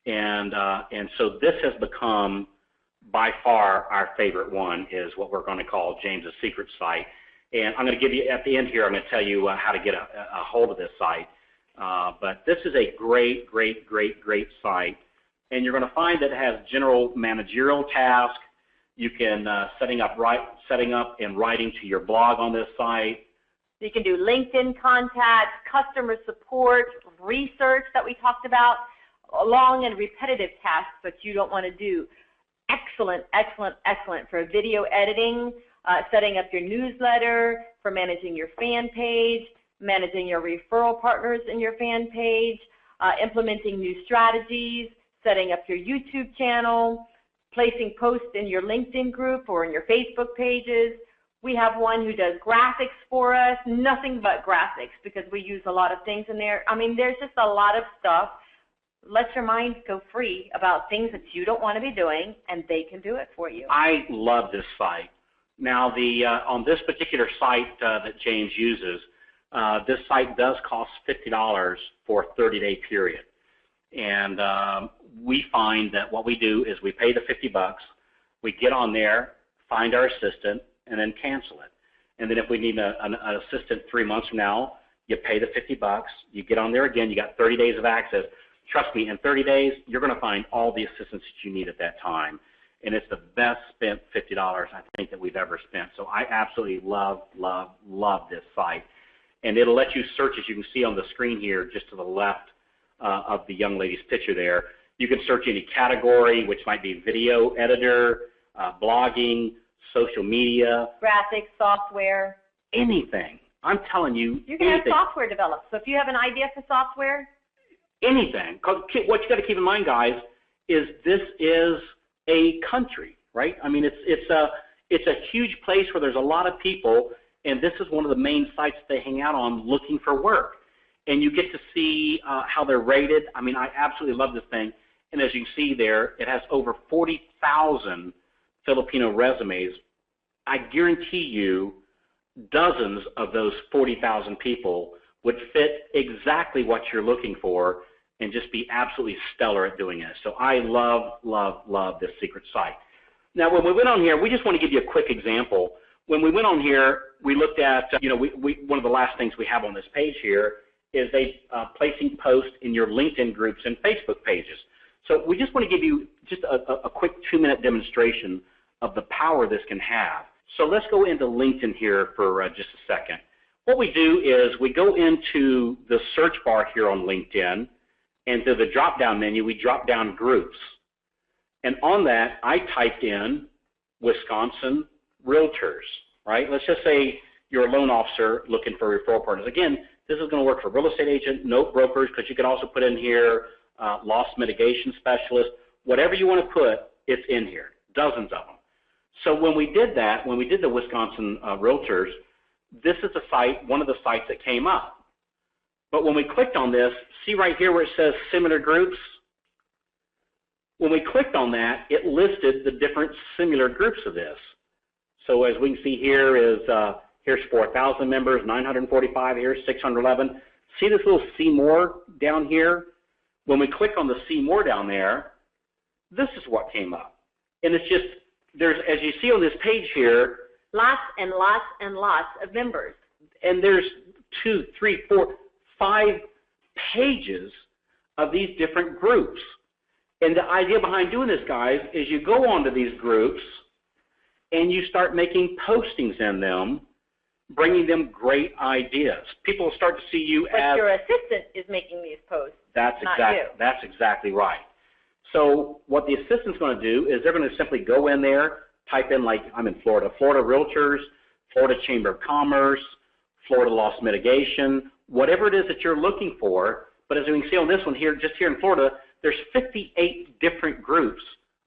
S1: And so this has become by far our favorite one, is what we're going to call James's secret site. And I'm going to give you, at the end here, I'm going to tell you how to get a hold of this site. But this is a great site. And you're going to find that it has general managerial tasks. You can setting up and writing to your blog on this site.
S2: You can do LinkedIn contacts, customer support, research that we talked about, long and repetitive tasks that you don't want to do. Excellent for video editing, setting up your newsletter, for managing your fan page, managing your referral partners in your fan page, implementing new strategies, setting up your YouTube channel, placing posts in your LinkedIn group or in your Facebook pages. We have one who does graphics for us, nothing but graphics because we use a lot of things in there. I mean, there's just a lot of stuff. Let your mind go free about things that you don't want to be doing, and they can do it for you.
S1: I love this site. Now, on this particular site that James uses, this site does cost $50 for a 30-day period. And we find that what we do is we pay the $50, we get on there, find our assistant, and then cancel it. And then if we need an assistant 3 months from now, you pay the $50, you get on there again, you got 30 days of access. Trust me, in 30 days, you're going to find all the assistance that you need at that time. And it's the best spent $50 I think that we've ever spent. So I absolutely love this site. And it'll let you search, as you can see on the screen here, just to the left of the young lady's picture there. You can search any category, which might be video editor, blogging, social media.
S2: Graphics, software.
S1: Anything. I'm telling you,
S2: you can anything. Have software developed. So if you have an idea for software,
S1: anything. What you got to keep in mind, guys, is this is a country, right? I mean, it's a huge place where there's a lot of people, and this is one of the main sites they hang out on looking for work. And you get to see how they're rated. I mean, I absolutely love this thing. And as you can see there, it has over 40,000 Filipino resumes. I guarantee you dozens of those 40,000 people would fit exactly what you're looking for and just be absolutely stellar at doing it. So I love this secret site. Now, when we went on here, we just want to give you a quick example. When we went on here, we looked at, one of the last things we have on this page here is placing posts in your LinkedIn groups and Facebook pages. So we just want to give you just a quick 2-minute demonstration of the power this can have. So let's go into LinkedIn here for just a second. What we do is we go into the search bar here on LinkedIn, and to the drop-down menu, we drop down groups. And on that, I typed in Wisconsin Realtors, right? Let's just say you're a loan officer looking for referral partners. Again, this is going to work for real estate agent, note brokers, because you can also put in here loss mitigation specialist. Whatever you want to put, it's in here, dozens of them. So when we did that, when we did the Wisconsin Realtors, this is the site, one of the sites that came up. But when we clicked on this, see right here where it says similar groups? When we clicked on that, it listed the different similar groups of this. So as we can see here is, here's 4,000 members, 945, here's 611. See this little see more down here? When we click on the see more down there, this is what came up. And it's just, there's, as you see on this page here,
S2: lots and lots and lots of members.
S1: And there's 2, 3, 4, 5 pages of these different groups. And the idea behind doing this, guys, is you go onto these groups and you start making postings in them, bringing them great ideas. People will start to see you
S2: but
S1: as...
S2: your assistant is making these posts,
S1: that's exactly right. So what the assistant's going to do is they're going to simply go in there, type in, like, I'm in Florida, Florida Realtors, Florida Chamber of Commerce, Florida Loss Mitigation, whatever it is that you're looking for. But as we can see on this one here, just here in Florida, there's 58 different groups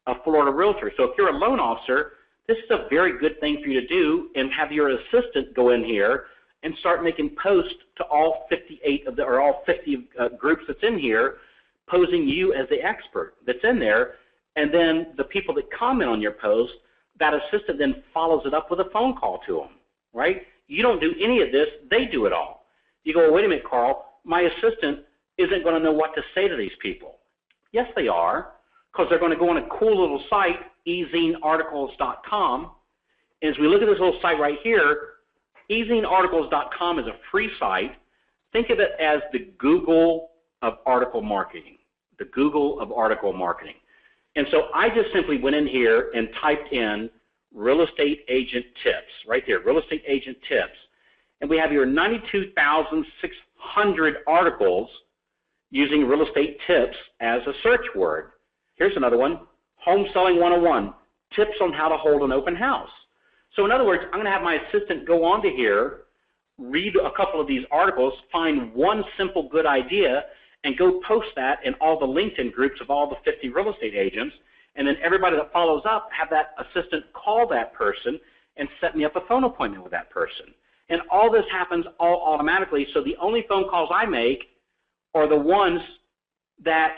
S1: of Florida Realtors. So if you're a loan officer, this is a very good thing for you to do, and have your assistant go in here and start making posts to all 58 of the, or all 50 groups that's in here, posing you as the expert that's in there. And then the people that comment on your post, that assistant then follows it up with a phone call to them, right? You don't do any of this, they do it all. You go, well, wait a minute, Carl, my assistant isn't going to know what to say to these people. Yes, they are, because they're going to go on a cool little site, ezinearticles.com. And as we look at this little site right here, ezinearticles.com is a free site. Think of it as the Google of article marketing, the Google of article marketing. And so I just simply went in here and typed in real estate agent tips, right there, real estate agent tips. And we have here 92,600 articles using real estate tips as a search word. Here's another one, Home Selling 101, tips on how to hold an open house. So in other words, I'm going to have my assistant go onto here, read a couple of these articles, find one simple good idea, and go post that in all the LinkedIn groups of all the 50 real estate agents, and then everybody that follows up, have that assistant call that person and set me up a phone appointment with that person. And all this happens all automatically, so the only phone calls I make are the ones that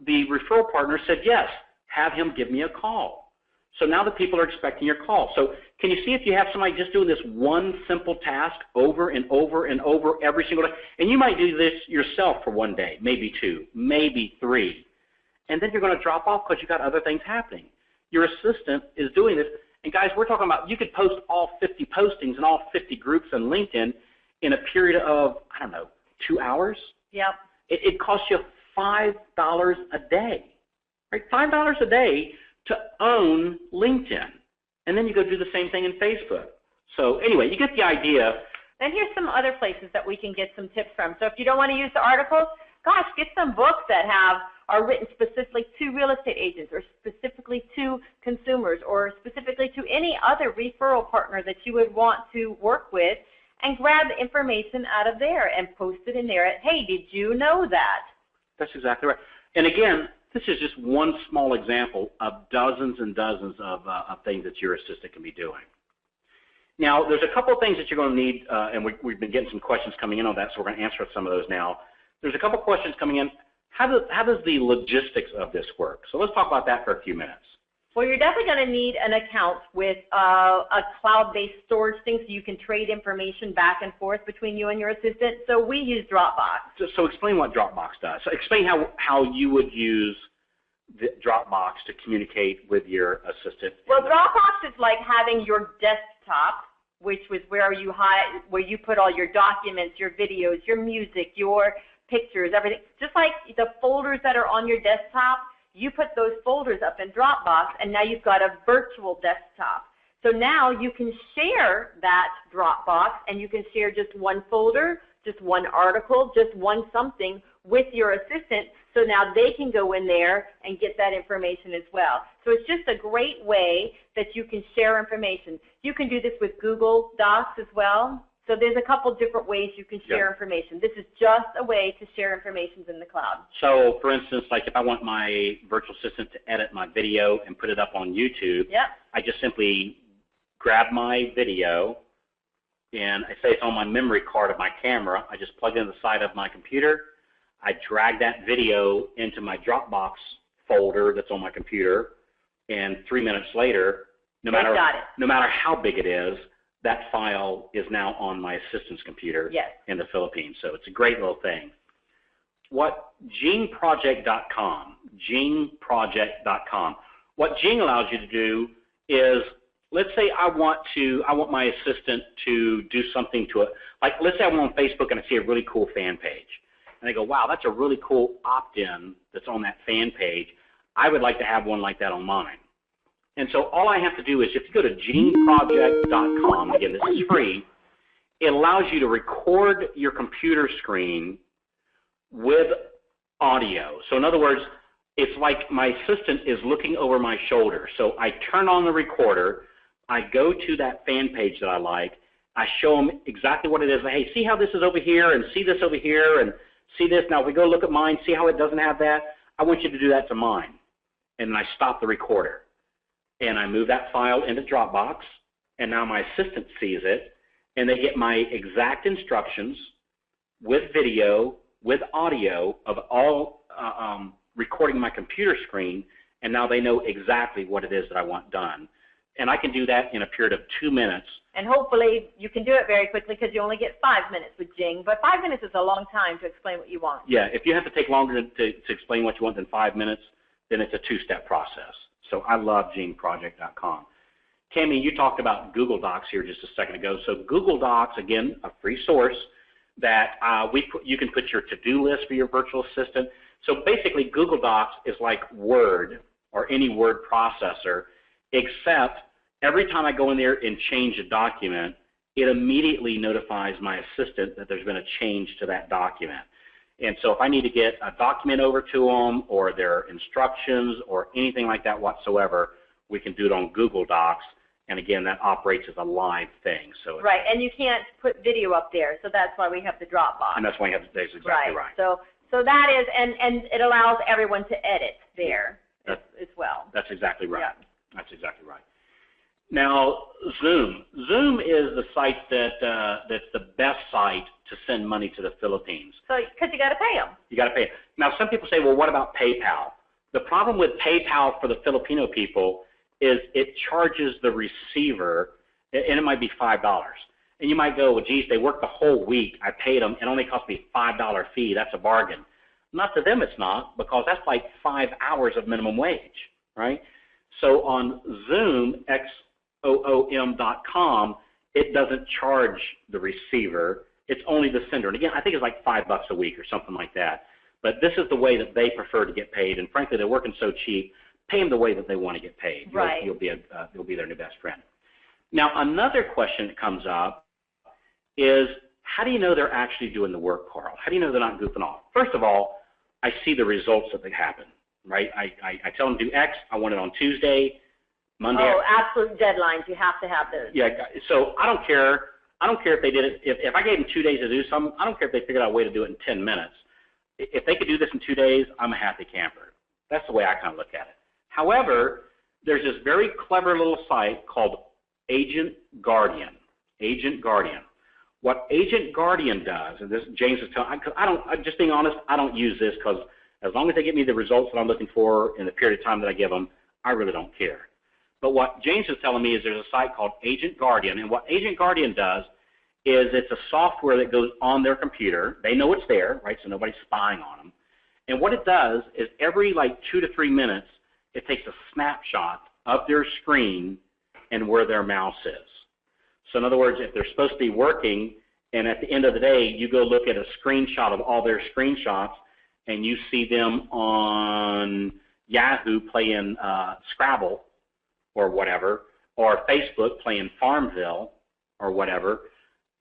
S1: the referral partner said, yes, have him give me a call. So now the people are expecting your call. So can you see if you have somebody just doing this one simple task over and over and over every single day? And you might do this yourself for one day, maybe 2, maybe 3. And then you're going to drop off because you've got other things happening. Your assistant is doing this. And guys, we're talking about you could post all 50 postings in all 50 groups on LinkedIn in a period of, I don't know, 2 hours?
S2: Yep.
S1: It costs you $5 a day, right? $5 a day to own LinkedIn. And then you go do the same thing in Facebook. So anyway, you get the idea.
S2: And here's some other places that we can get some tips from. So if you don't want to use the articles, gosh, get some books that are written specifically to real estate agents, or specifically to consumers, or specifically to any other referral partner that you would want to work with, and grab the information out of there and post it in there. Hey, did you know that?
S1: That's exactly right. And again, this is just one small example of dozens and dozens of things that your assistant can be doing. Now, there's a couple of things that you're going to need, and we've been getting some questions coming in on that, so we're going to answer some of those now. There's a couple of questions coming in. How does the logistics of this work? So let's talk about that for a few minutes.
S2: Well, you're definitely going to need an account with a cloud-based storage thing so you can trade information back and forth between you and your assistant. So we use Dropbox.
S1: So explain what Dropbox does. So explain how you would use the Dropbox to communicate with your assistant.
S2: Well, Dropbox is like having your desktop, which was where you put all your documents, your videos, your music, your pictures, everything. Just like the folders that are on your desktop, you put those folders up in Dropbox, and now you've got a virtual desktop. So now you can share that Dropbox, and you can share just one folder, just one article, just one something with your assistant, so now they can go in there and get that information as well. So it's just a great way that you can share information. You can do this with Google Docs as well. So there's a couple different ways you can share information. This is just a way to share information in the cloud.
S1: So, for instance, like if I want my virtual assistant to edit my video and put it up on YouTube, I just simply grab my video, and I say it's on my memory card of my camera. I just plug it in the side of my computer. I drag that video into my Dropbox folder that's on my computer, and 3 minutes later, no matter how big it is, that file is now on my assistant's computer in the Philippines. So it's a great little thing. What GeneProject.com, what Gene allows you to do is, let's say I want my assistant to do something to it. Like, let's say I'm on Facebook and I see a really cool fan page. And I go, wow, that's a really cool opt-in that's on that fan page. I would like to have one like that on mine. And so all I have to do is, if you go to GeneProject.com, again, this is free, it allows you to record your computer screen with audio. So in other words, it's like my assistant is looking over my shoulder. So I turn on the recorder, I go to that fan page that I like, I show them exactly what it is. Hey, see how this is over here, and see this over here, and see this. Now if we go look at mine, see how it doesn't have that? I want you to do that to mine. And then I stop the recorder. And I move that file into Dropbox, and now my assistant sees it, and they get my exact instructions with video, with audio of all recording my computer screen, and now they know exactly what it is that I want done. And I can do that in a period of 2 minutes.
S2: And hopefully you can do it very quickly, because you only get 5 minutes with Jing, but 5 minutes is a long time to explain what you want.
S1: Yeah, if you have to take longer to explain what you want than 5 minutes, then it's a two-step process. So I love GeneProject.com. Tammy, you talked about Google Docs here just a second ago. So Google Docs, again, a free source that you can put your to-do list for your virtual assistant. So basically, Google Docs is like Word or any word processor, except every time I go in there and change a document, it immediately notifies my assistant that there's been a change to that document. And so if I need to get a document over to them, or their instructions, or anything like that whatsoever, we can do it on Google Docs. And again, that operates as a live thing. So
S2: right, and you can't put video up there, so that's why we have the Dropbox.
S1: And that's why you have that's exactly right.
S2: So that is, and it allows everyone to edit there as well.
S1: That's exactly right. Yeah. That's exactly right. Now, Zoom. Zoom is the site that's the best site to send money to the Philippines.
S2: So, because you got to pay them.
S1: You got to pay them. Now, some people say, well, what about PayPal? The problem with PayPal for the Filipino people is it charges the receiver, and it might be $5. And you might go, well, geez, they worked the whole week. I paid them. It only cost me a $5 fee. That's a bargain. Not to them, it's not, because that's like 5 hours of minimum wage, right? So on Zoom, XOOM.com, it doesn't charge the receiver. It's only the sender. And again, I think it's like $5 a week or something like that. But this is the way that they prefer to get paid. And frankly, they're working so cheap, pay them the way that they want to get paid.
S2: Right.
S1: You'll be their new best friend. Now, another question that comes up is, how do you know they're actually doing the work, Carl? How do you know they're not goofing off? First of all, I see the results that they happen, right? I tell them to do X. I want it on Tuesday, Monday.
S2: Oh, absolute deadlines. You have to have those.
S1: Yeah. So I don't care. I don't care if they did it. If I gave them 2 days to do something, I don't care if they figured out a way to do it in 10 minutes. If they could do this in 2 days, I'm a happy camper. That's the way I kind of look at it. However, there's this very clever little site called Agent Guardian. Agent Guardian. What Agent Guardian does, and this James is telling, I'm just being honest, I don't use this, because as long as they get me the results that I'm looking for in the period of time that I give them, I really don't care. But what James is telling me is there's a site called Agent Guardian, and what Agent Guardian does is it's a software that goes on their computer. They know it's there, right, so nobody's spying on them. And what it does is every like 2 to 3 minutes, it takes a snapshot of their screen and where their mouse is. So in other words, if they're supposed to be working, and at the end of the day, you go look at a screenshot of all their screenshots, and you see them on Yahoo playing Scrabble or whatever, or Facebook playing Farmville or whatever,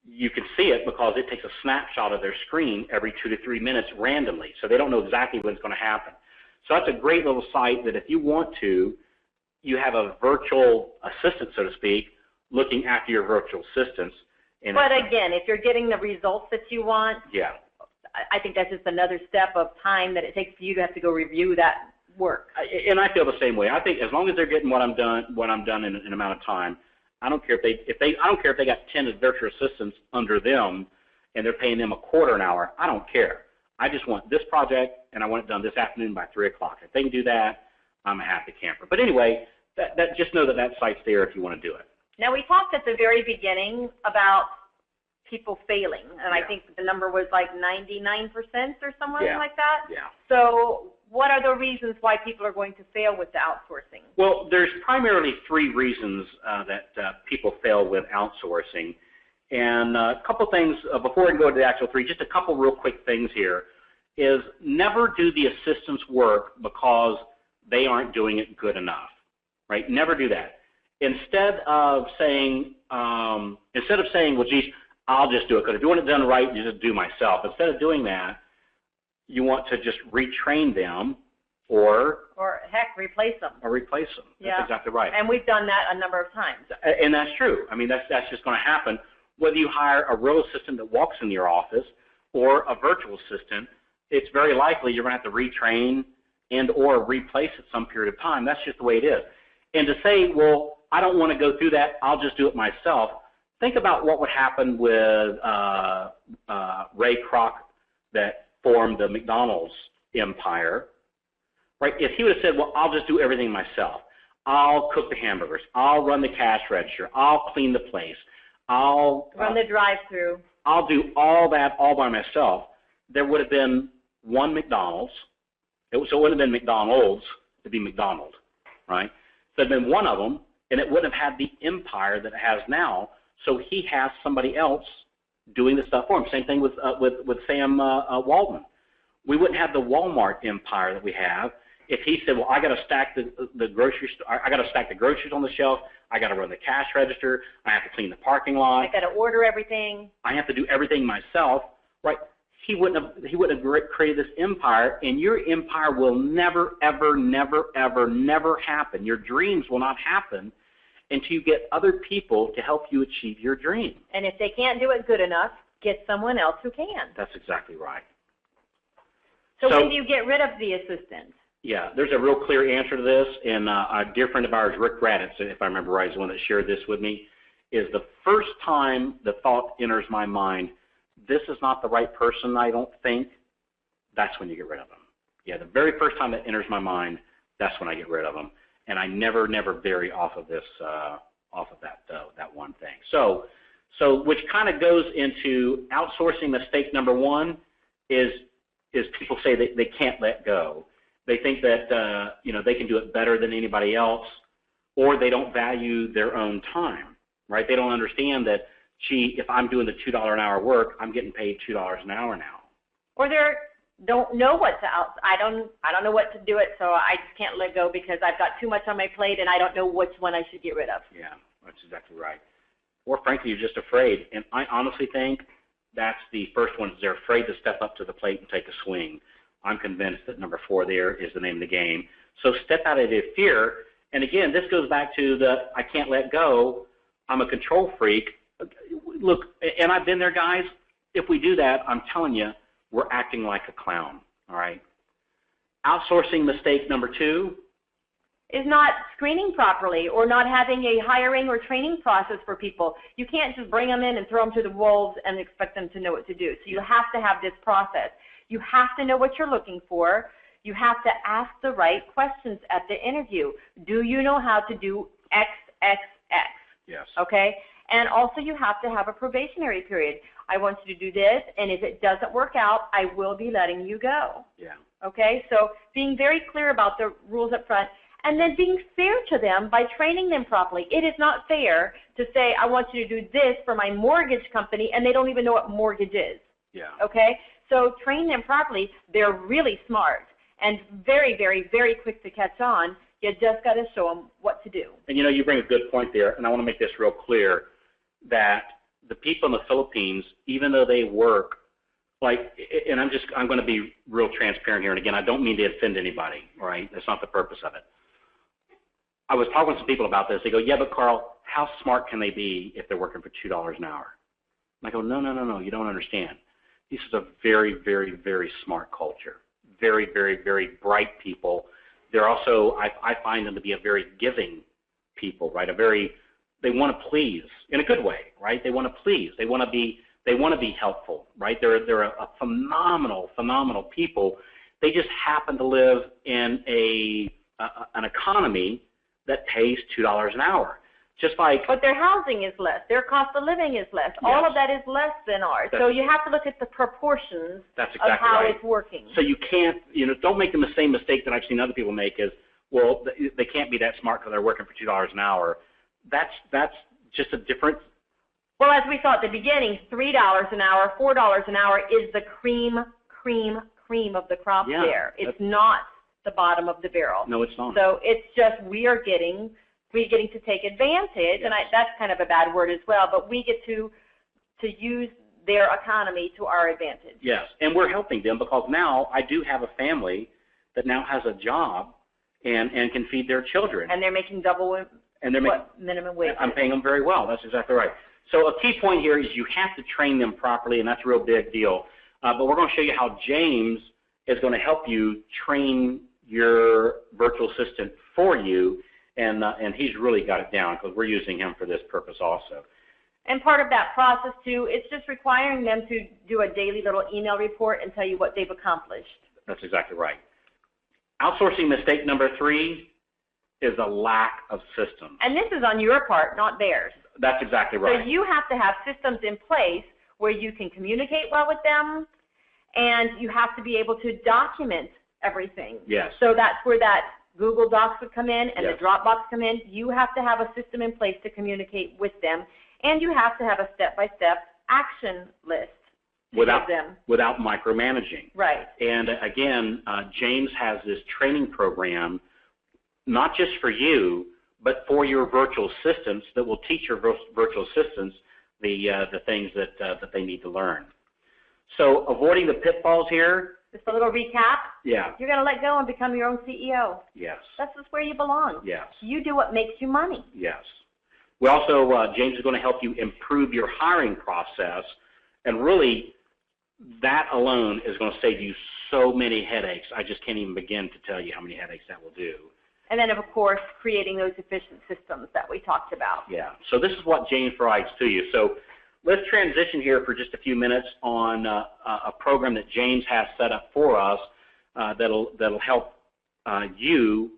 S1: you can see it because it takes a snapshot of their screen every 2 to 3 minutes randomly. So they don't know exactly what's going to happen. So that's a great little site that if you want to, you have a virtual assistant, so to speak, looking after your virtual assistants. And
S2: but again, if you're getting the results that you want,
S1: yeah,
S2: I think that's just another step of time that it takes for you to have to go review that work.
S1: And I feel the same way. I think as long as they're getting what I'm done in an amount of time, I don't care I don't care if they got 10 virtual assistants under them and they're paying them $0.25 an hour. I don't care. I just want this project, and I want it done this afternoon by 3 o'clock. If they can do that, I'm a happy camper. But anyway, just know that site's there if you want to do it.
S2: Now, we talked at the very beginning about people failing, and I think the number was like 99% or something like that.
S1: Yeah.
S2: So what are the reasons why people are going to fail with the outsourcing?
S1: Well, there's primarily 3 reasons that people fail with outsourcing. And a couple things, before I go to the actual 3, just a couple real quick things here, is never do the assistants work because they aren't doing it good enough, right? Never do that. Instead of saying, well, geez, I'll just do it, because if you want it done right, you just do myself. Instead of doing that, you want to just retrain them or
S2: heck, replace them.
S1: That's exactly right.
S2: And we've done that a number of times.
S1: And that's true. I mean, that's just going to happen. Whether you hire a real assistant that walks in your office or a virtual assistant, it's very likely you're going to have to retrain and or replace at some period of time. That's just the way it is. And to say, well, I don't want to go through that, I'll just do it myself. Think about what would happen with Ray Kroc that formed the McDonald's empire, right? If he would have said, well, I'll just do everything myself. I'll cook the hamburgers. I'll run the cash register. I'll clean the place. I'll
S2: run the drive-through.
S1: I'll do all that all by myself. There would have been one McDonald's. So it wouldn't have been McDonald's. It'd be McDonald, right? So it'd been one of them, and it wouldn't have had the empire that it has now. So he has somebody else doing the stuff for him. Same thing with Sam Walton. We wouldn't have the Walmart empire that we have if he said, well, I got to stack the grocery store. I got to stack the groceries on the shelf. I got to run the cash register. I have to clean the parking lot.
S2: I got to order everything.
S1: I have to do everything myself, right? He wouldn't have created this empire, and your empire will never, ever, never, ever, never happen. Your dreams will not happen until you get other people to help you achieve your dream.
S2: And if they can't do it good enough, get someone else who can.
S1: That's exactly right.
S2: So when do you get rid of the assistant?
S1: Yeah, there's a real clear answer to this, and a dear friend of ours, Rick Raditz, if I remember right, is the one that shared this with me, is the first time the thought enters my mind, this is not the right person, I don't think, that's when you get rid of them. Yeah, the very first time that enters my mind, that's when I get rid of them. And I never vary off of this, off of that one thing. So which kind of goes into outsourcing. Mistake number 1 is people say that they can't let go. They think that they can do it better than anybody else, or they don't value their own time, right? They don't understand that, gee, if I'm doing the $2 an hour work, I'm getting paid $2 an hour now.
S2: Or they don't know what to I don't know what to do it, so I just can't let go because I've got too much on my plate and I don't know which one I should get rid of.
S1: Yeah, that's exactly right. Or frankly, you're just afraid. And I honestly think that's the first one. Is they're afraid to step up to the plate and take a swing. I'm convinced that number 4 there is the name of the game. So step out of the fear. And again, this goes back to the I can't let go. I'm a control freak. Look, and I've been there, guys. If we do that, I'm telling you, we're acting like a clown, all right? Outsourcing mistake number 2
S2: is not screening properly or not having a hiring or training process for people. You can't just bring them in and throw them to the wolves and expect them to know what to do. So you have to have this process. You have to know what you're looking for. You have to ask the right questions at the interview. Do you know how to do XXX?
S1: Yes.
S2: Okay? And also you have to have a probationary period. I want you to do this, and if it doesn't work out, I will be letting you go.
S1: Yeah.
S2: Okay? So being very clear about the rules up front, and then being fair to them by training them properly. It is not fair to say, I want you to do this for my mortgage company, and they don't even know what mortgage is.
S1: Yeah.
S2: Okay? So train them properly. They're really smart and very, very, very quick to catch on. You just got to show them what to do. And
S1: you bring a good point there, and I want to make this real clear that the people in the Philippines, even though they work, and I'm going to be real transparent here, and again, I don't mean to offend anybody, all right? That's not the purpose of it. I was talking to some people about this. They go, yeah, but Carl, how smart can they be if they're working for $2 an hour? And I go, no, you don't understand. This is a very, very, very smart culture. Very, very, very bright people. They're also, I find them to be a very giving people, right? A very they want to please in a good way, right? They want to please. They want to be helpful, right? They're a phenomenal people. They just happen to live in an economy that pays $2 an hour. Just like,
S2: but their housing is less, their cost of living is less.
S1: Yes.
S2: All of that is less than ours. So you have to look at the proportions
S1: That's exactly
S2: of how
S1: right.
S2: it's working.
S1: So you can't, don't make the same mistake that I've seen other people make is, well, they can't be that smart because they're working for $2 an hour. That's just a different.
S2: Well, as we saw at the beginning, $3 an hour, $4 an hour is the cream of the crop there. It's not the bottom of the barrel.
S1: No, it's not.
S2: So it's just we're getting to take advantage, and that's kind of a bad word as well, but we get to use their economy to our advantage.
S1: Yes, and we're helping them because now I do have a family that now has a job and can feed their children.
S2: And they're making double minimum wage.
S1: I'm paying them very well. That's exactly right. So a key point here is you have to train them properly, and that's a real big deal. But we're going to show you how James is going to help you train your virtual assistant for you, and he's really got it down because we're using him for this purpose also.
S2: And part of that process, too, it's just requiring them to do a daily little email report and tell you what they've accomplished.
S1: That's exactly right. Outsourcing mistake number 3 is a lack of systems.
S2: And this is on your part, not theirs.
S1: That's exactly right.
S2: So you have to have systems in place where you can communicate well with them, and you have to be able to document everything.
S1: Yes.
S2: So that's where that Google Docs would come in and
S1: Yes.
S2: the Dropbox come in. You have to have a system in place to communicate with them, and you have to have a step-by-step action list to give them.
S1: Without micromanaging.
S2: Right.
S1: And again, James has this training program, not just for you, but for your virtual assistants that will teach your virtual assistants the things that they need to learn. So avoiding the pitfalls here.
S2: Just a little recap.
S1: Yeah.
S2: You're going to let go and become your own CEO.
S1: Yes.
S2: That's just where you belong.
S1: Yes.
S2: You do what makes you money.
S1: Yes. We also, James is going to help you improve your hiring process, and really that alone is going to save you so many headaches. I just can't even begin to tell you how many headaches that will do.
S2: And then, of course, creating those efficient systems that we talked about.
S1: Yeah. So this is what James provides to you. So let's transition here for just a few minutes on a program that James has set up for us that'll help you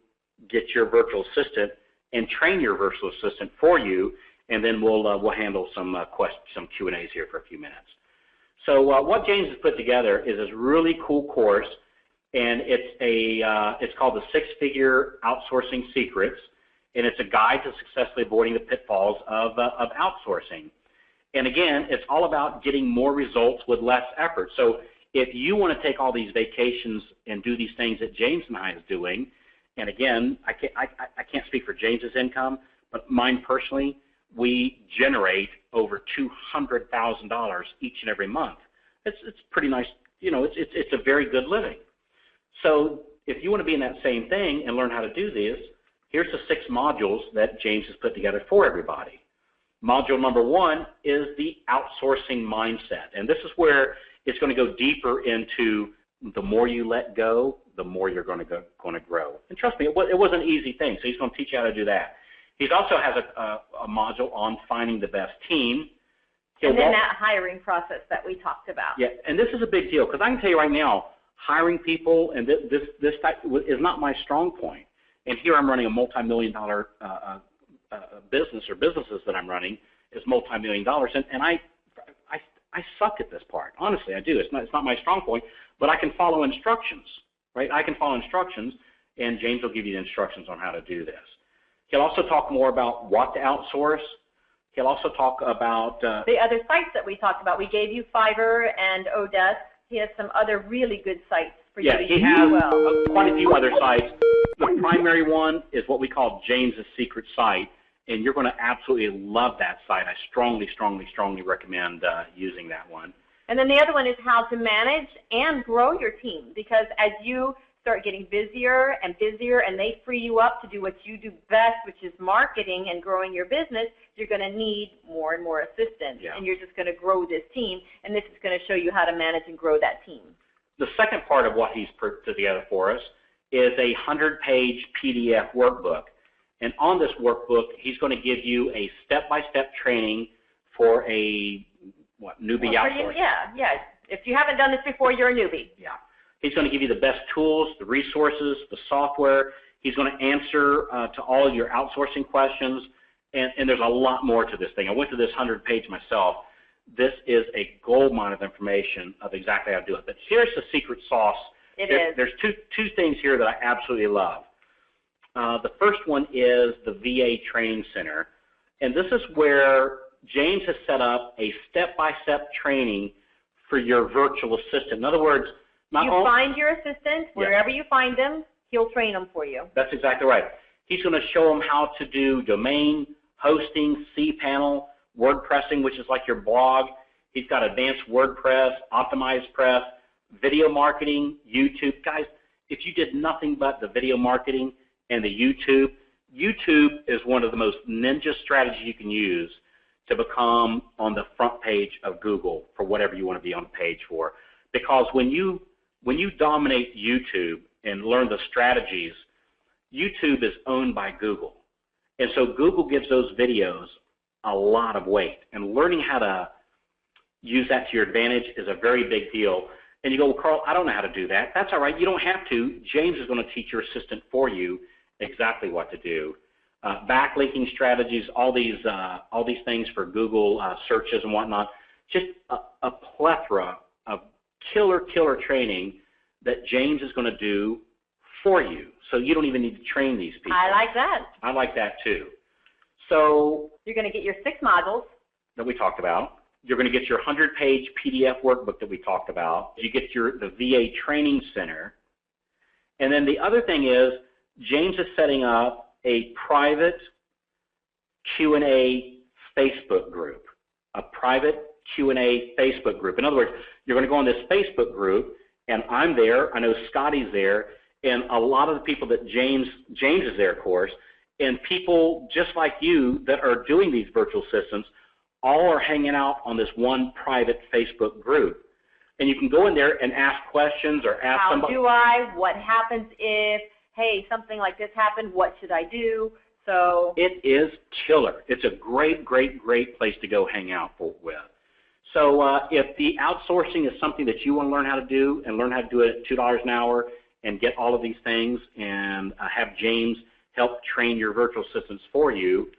S1: get your virtual assistant and train your virtual assistant for you, and then we'll handle some Q&As here for a few minutes. So what James has put together is this really cool course, and it's called the 6-Figure Outsourcing Secrets, and it's a guide to successfully avoiding the pitfalls of outsourcing. And again, it's all about getting more results with less effort. So if you want to take all these vacations and do these things that James and I is doing, and again, I can't speak for James's income, but mine personally, we generate over $200,000 each and every month. It's pretty nice. It's a very good living. So if you want to be in that same thing and learn how to do this, here's the 6 modules that James has put together for everybody. Module number 1 is the outsourcing mindset, and this is where it's going to go deeper into the more you let go, the more you're going to grow. And trust me, it was an easy thing, so he's going to teach you how to do that. He also has a module on finding the best team.
S2: And then that hiring process that we talked about.
S1: Yeah, and this is a big deal because I can tell you right now, hiring people and this type is not my strong point. And here I'm running a multi-million-dollar business, or businesses that I'm running is multi-million dollars, and I suck at this part. Honestly, I do. It's not my strong point, but I can follow instructions, right? I can follow instructions, and James will give you the instructions on how to do this. He'll also talk more about what to outsource. He'll also talk about
S2: the other sites that we talked about. We gave you Fiverr and Odess. He has some other really good sites for you to use.
S1: Yeah, he has quite a few other sites. The primary one is what we call James's secret site, and you're going to absolutely love that site. I strongly recommend using that one.
S2: And then the other one is how to manage and grow your team, because as you start getting busier and busier and they free you up to do what you do best, which is marketing and growing your business, you're going to need more and more assistants, and you're just going to grow this team, and this is going to show you how to manage and grow that team.
S1: The second part of what he's put together for us is a 100-page PDF workbook. And on this workbook, he's going to give you a step-by-step training for a newbie outsourcing.
S2: Yeah. If you haven't done this before, you're a newbie.
S1: Yeah. He's going to give you the best tools, the resources, the software. He's going to answer to all of your outsourcing questions. And there's a lot more to this thing. I went to this 100-page myself. This is a gold mine of information of exactly how to do it. But here's the secret sauce. There's two things here that I absolutely love. The first one is the VA Training Center. And this is where James has set up a step-by-step training for your virtual assistant. In other words,
S2: find your assistant, wherever you find them, he'll train them for you.
S1: That's exactly right. He's going to show them how to do domain, hosting, cPanel, WordPressing, which is like your blog. He's got advanced WordPress, optimized press, video marketing, YouTube. Guys, if you did nothing but the video marketing and the YouTube is one of the most ninja strategies you can use to become on the front page of Google for whatever you want to be on the page for. Because when you dominate YouTube and learn the strategies, YouTube is owned by Google. And so Google gives those videos a lot of weight. And learning how to use that to your advantage is a very big deal. And you go, well, Carl, I don't know how to do that. That's all right. You don't have to. James is going to teach your assistant for you exactly what to do. Backlinking strategies, all these things for Google searches and whatnot. Just a plethora of killer training that James is going to do for you. So you don't even need to train these people.
S2: I like that.
S1: I like that too. So
S2: you're going to get your 6 modules
S1: that we talked about. You're going to get your 100-page PDF workbook that we talked about. You get the VA Training Center. And then the other thing is James is setting up a private Q&A Facebook group, a private Q&A Facebook group. In other words, you're going to go on this Facebook group, and I'm there. I know Scotty's there, and a lot of the people that James is there, of course, and people just like you that are doing these virtual assistants all are hanging out on this one private Facebook group. And you can go in there and ask questions or ask somebody.
S2: How do I? What happens if, hey, something like this happened? What should I do? So
S1: it is killer. It's a great place to go hang out with. So if the outsourcing is something that you want to learn how to do and learn how to do it at $2 an hour and get all of these things and have James help train your virtual assistants for you,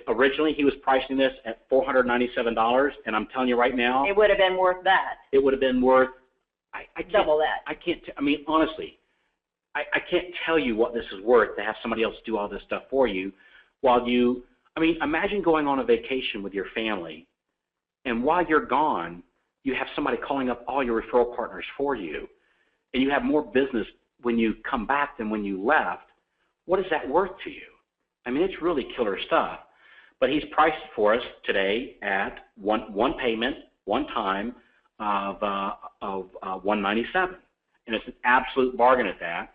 S1: originally he was pricing this at $497, and I'm telling you right now,
S2: it would have been worth that.
S1: It would have been worth
S2: double that.
S1: I mean, honestly, I can't tell you what this is worth to have somebody else do all this stuff for you while you, I mean, imagine going on a vacation with your family, and while you're gone, you have somebody calling up all your referral partners for you, and you have more business when you come back than when you left. What is that worth to you? I mean, it's really killer stuff. But he's priced for us today at one payment, one time of $197, and it's an absolute bargain at that.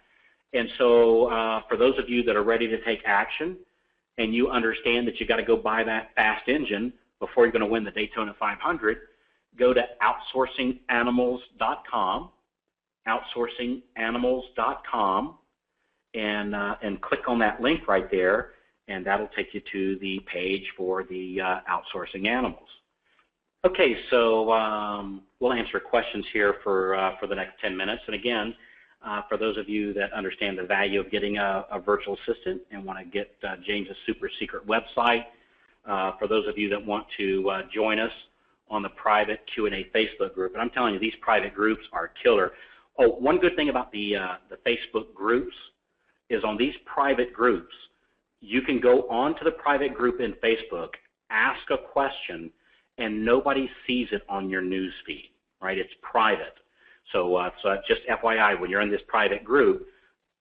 S1: And so for those of you that are ready to take action, and you understand that you got to go buy that fast engine before you're going to win the Daytona 500, go to outsourcinganimals.com, outsourcinganimals.com, and click on that link right there, and that'll take you to the page for the outsourcing animals. Okay, so we'll answer questions here for the next 10 minutes. And again, for those of you that understand the value of getting a virtual assistant and want to get James's super secret website, for those of you that want to join us on the private Q&A Facebook group, and I'm telling you, these private groups are killer. Oh, one good thing about the Facebook groups is on these private groups, you can go onto the private group in Facebook, ask a question, and nobody sees it on your news feed, right? It's private. So just FYI, when you're in this private group,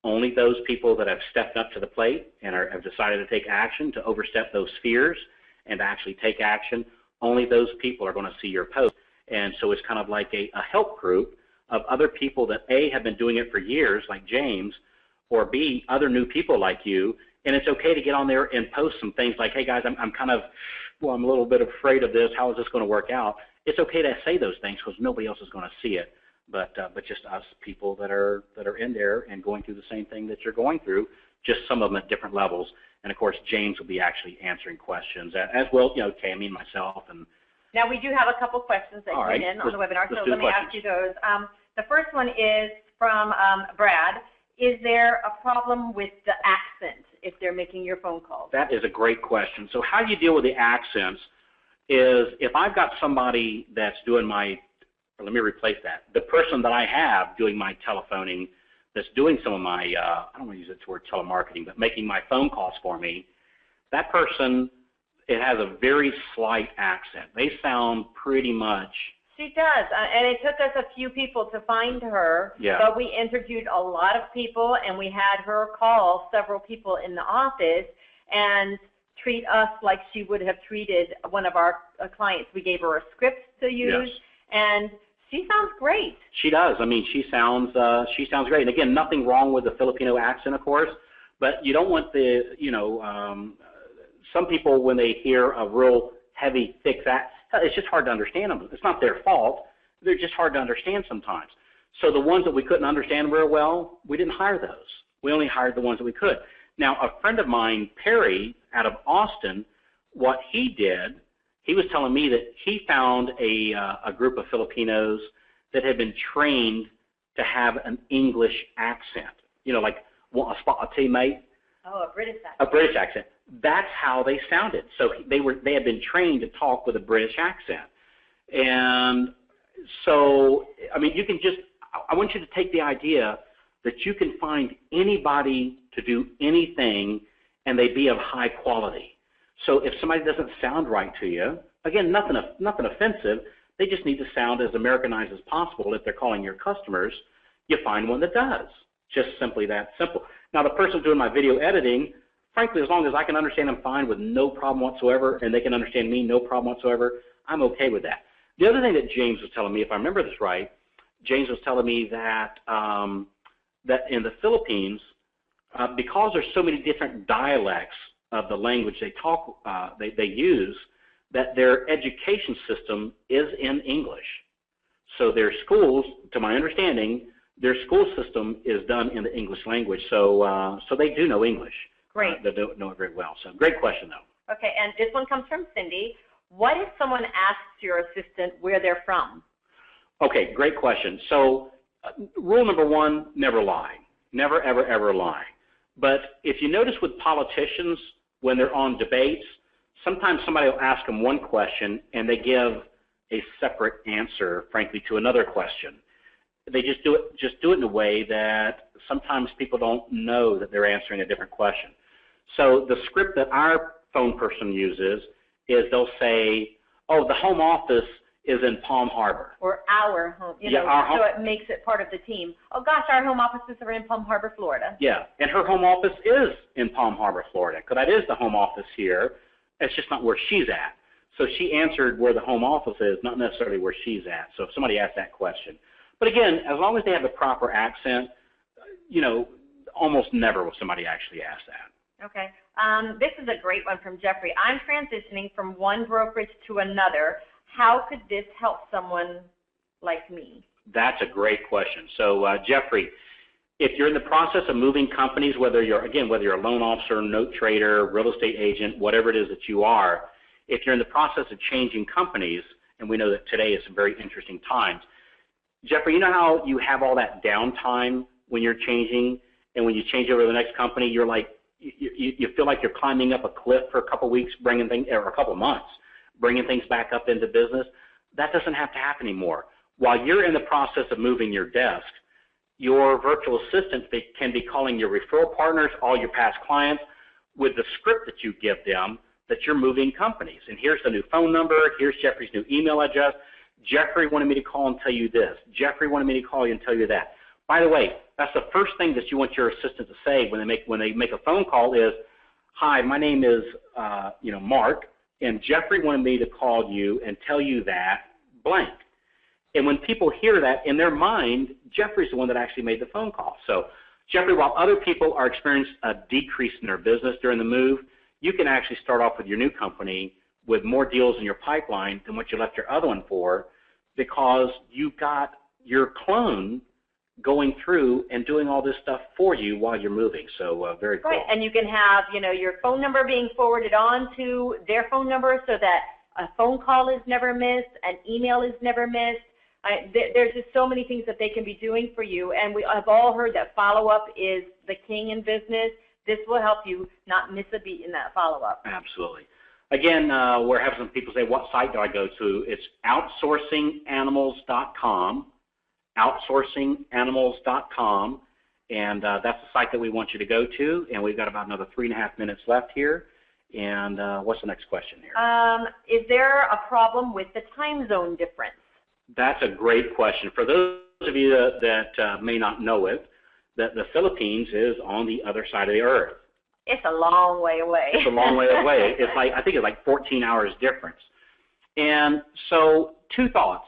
S1: only those people that have stepped up to the plate and have decided to take action, to overstep those fears and to actually take action, only those people are going to see your post. And so it's kind of like a help group of other people that A, have been doing it for years, like James, or B, other new people like you. And it's okay to get on there and post some things like, hey guys, I'm kind of, well, I'm a little bit afraid of this. How is this going to work out? It's okay to say those things because nobody else is going to see it, but just us people that are in there and going through the same thing that you're going through just some of them at different levels. And of course, James will be actually answering questions, as well, Tammy and myself. And
S2: now we do have a couple questions that came in on the webinar, so let me ask you those. The first one is from Brad. Is there a problem with the accent if they're making your phone calls?
S1: That is a great question. So how you deal with the accents is, if I've got somebody that's doing let me replace that. The person that I have doing my telephoning, that's doing some of my, I don't want to use the word telemarketing, but making my phone calls for me, that person, it has a very slight accent. They sound pretty much.
S2: She does, and it took us a few people to find her, but we interviewed a lot of people, and we had her call several people in the office and treat us like she would have treated one of our clients. We gave her a script to use, and she sounds great. She does.
S1: I mean, she sounds great. And again, nothing wrong with the Filipino accent, of course, but you don't want the, some people, when they hear a real heavy, thick accent, it's just hard to understand them. It's not their fault. They're just hard to understand sometimes. So the ones that we couldn't understand very well, we didn't hire those. We only hired the ones that we could. Now, a friend of mine, Perry, out of Austin, what he did, he was telling me that he found a group of Filipinos that had been trained to have an English accent. Like, want a spot a tea, mate?
S2: Oh, a British accent.
S1: A British accent. That's how they sounded. So they had been trained to talk with a British accent. And so, I mean, you can just, I want you to take the idea that you can find anybody to do anything and they be of high quality. So if somebody doesn't sound right to you, again, nothing offensive, they just need to sound as Americanized as possible. If they're calling your customers, you find one that does. Just simply that simple. Now, the person doing my video editing, frankly, as long as I can understand them fine with no problem whatsoever, and they can understand me no problem whatsoever, I'm okay with that. The other thing that James was telling me, if I remember this right, James was telling me that that in the Philippines, because there's so many different dialects of the language they talk, they use, that their education system is in English. So their schools, to my understanding, their school system is done in the English language. So so they do know English.
S2: Great.
S1: They don't know it very well. So great question, though.
S2: Okay, and this one comes from Cindy. What if someone asks your assistant where they're from?
S1: Okay, great question. So rule number one, never lie. Never, ever, ever lie. But if you notice with politicians, when they're on debates, sometimes somebody will ask them one question and they give a separate answer, frankly, to another question. They just do it in a way that sometimes people don't know that they're answering a different question. So the script that our phone person uses is they'll say, oh, the home office is in Palm Harbor.
S2: Or our home, so it makes it part of the team. Oh gosh, our home offices are in Palm Harbor, Florida.
S1: Yeah, and her home office is in Palm Harbor, Florida, because that is the home office here. It's just not where she's at. So she answered where the home office is, not necessarily where she's at. So if somebody asks that question. But again, as long as they have the proper accent, almost never will somebody actually ask that.
S2: Okay. This is a great one from Jeffrey. I'm transitioning from one brokerage to another. How could this help someone like me?
S1: That's a great question. So, Jeffrey, if you're in the process of moving companies, whether you're a loan officer, note trader, real estate agent, whatever it is that you are, if you're in the process of changing companies, and we know that today is some very interesting times, Jeffrey, you know how you have all that downtime when you're changing, and when you change over to the next company, you're like, you feel like you're climbing up a cliff for a couple of weeks, or a couple of months, bringing things back up into business. That doesn't have to happen anymore. While you're in the process of moving your desk, your virtual assistant can be calling your referral partners, all your past clients, with the script that you give them that you're moving companies. And here's the new phone number. Here's Jeffrey's new email address. Jeffrey wanted me to call and tell you this. Jeffrey wanted me to call you and tell you that. By the way, that's the first thing that you want your assistant to say when they make a phone call is, hi, my name is Mark, and Jeffrey wanted me to call you and tell you that blank. And when people hear that, in their mind, Jeffrey's the one that actually made the phone call. So, Jeffrey, while other people are experiencing a decrease in their business during the move, you can actually start off with your new company with more deals in your pipeline than what you left your other one for, because you've got your clone going through and doing all this stuff for you while you're moving. So very cool.
S2: Right, and you can have, your phone number being forwarded on to their phone number so that a phone call is never missed, an email is never missed. There's just so many things that they can be doing for you, and we have all heard that follow-up is the king in business. This will help you not miss a beat in that follow-up.
S1: Absolutely. Again, we're having some people say, what site do I go to? It's outsourcinganimals.com, outsourcinganimals.com, and that's the site that we want you to go to, and we've got about another 3.5 minutes left here. And what's the next question here?
S2: Is there a problem with the time zone difference?
S1: That's a great question. For those of you that may not know it, that the Philippines is on the other side of the earth.
S2: It's a long way away.
S1: It's a long way away. It's like, I think it's like 14 hours difference. And so 2 thoughts.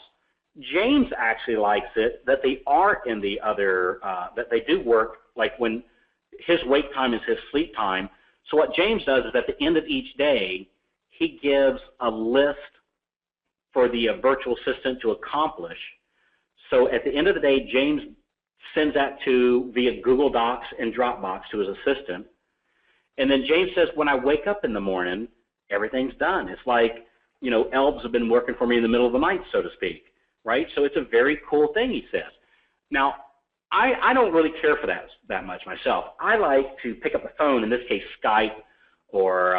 S1: James actually likes it that they are in the other, that they do work like when his wake time is his sleep time. So what James does is at the end of each day, he gives a list for the virtual assistant to accomplish. So at the end of the day, James sends that via Google Docs and Dropbox to his assistant. And then James says, when I wake up in the morning, everything's done. It's like, elves have been working for me in the middle of the night, so to speak, right? So it's a very cool thing, he says. Now, I don't really care for that much myself. I like to pick up the phone, in this case Skype or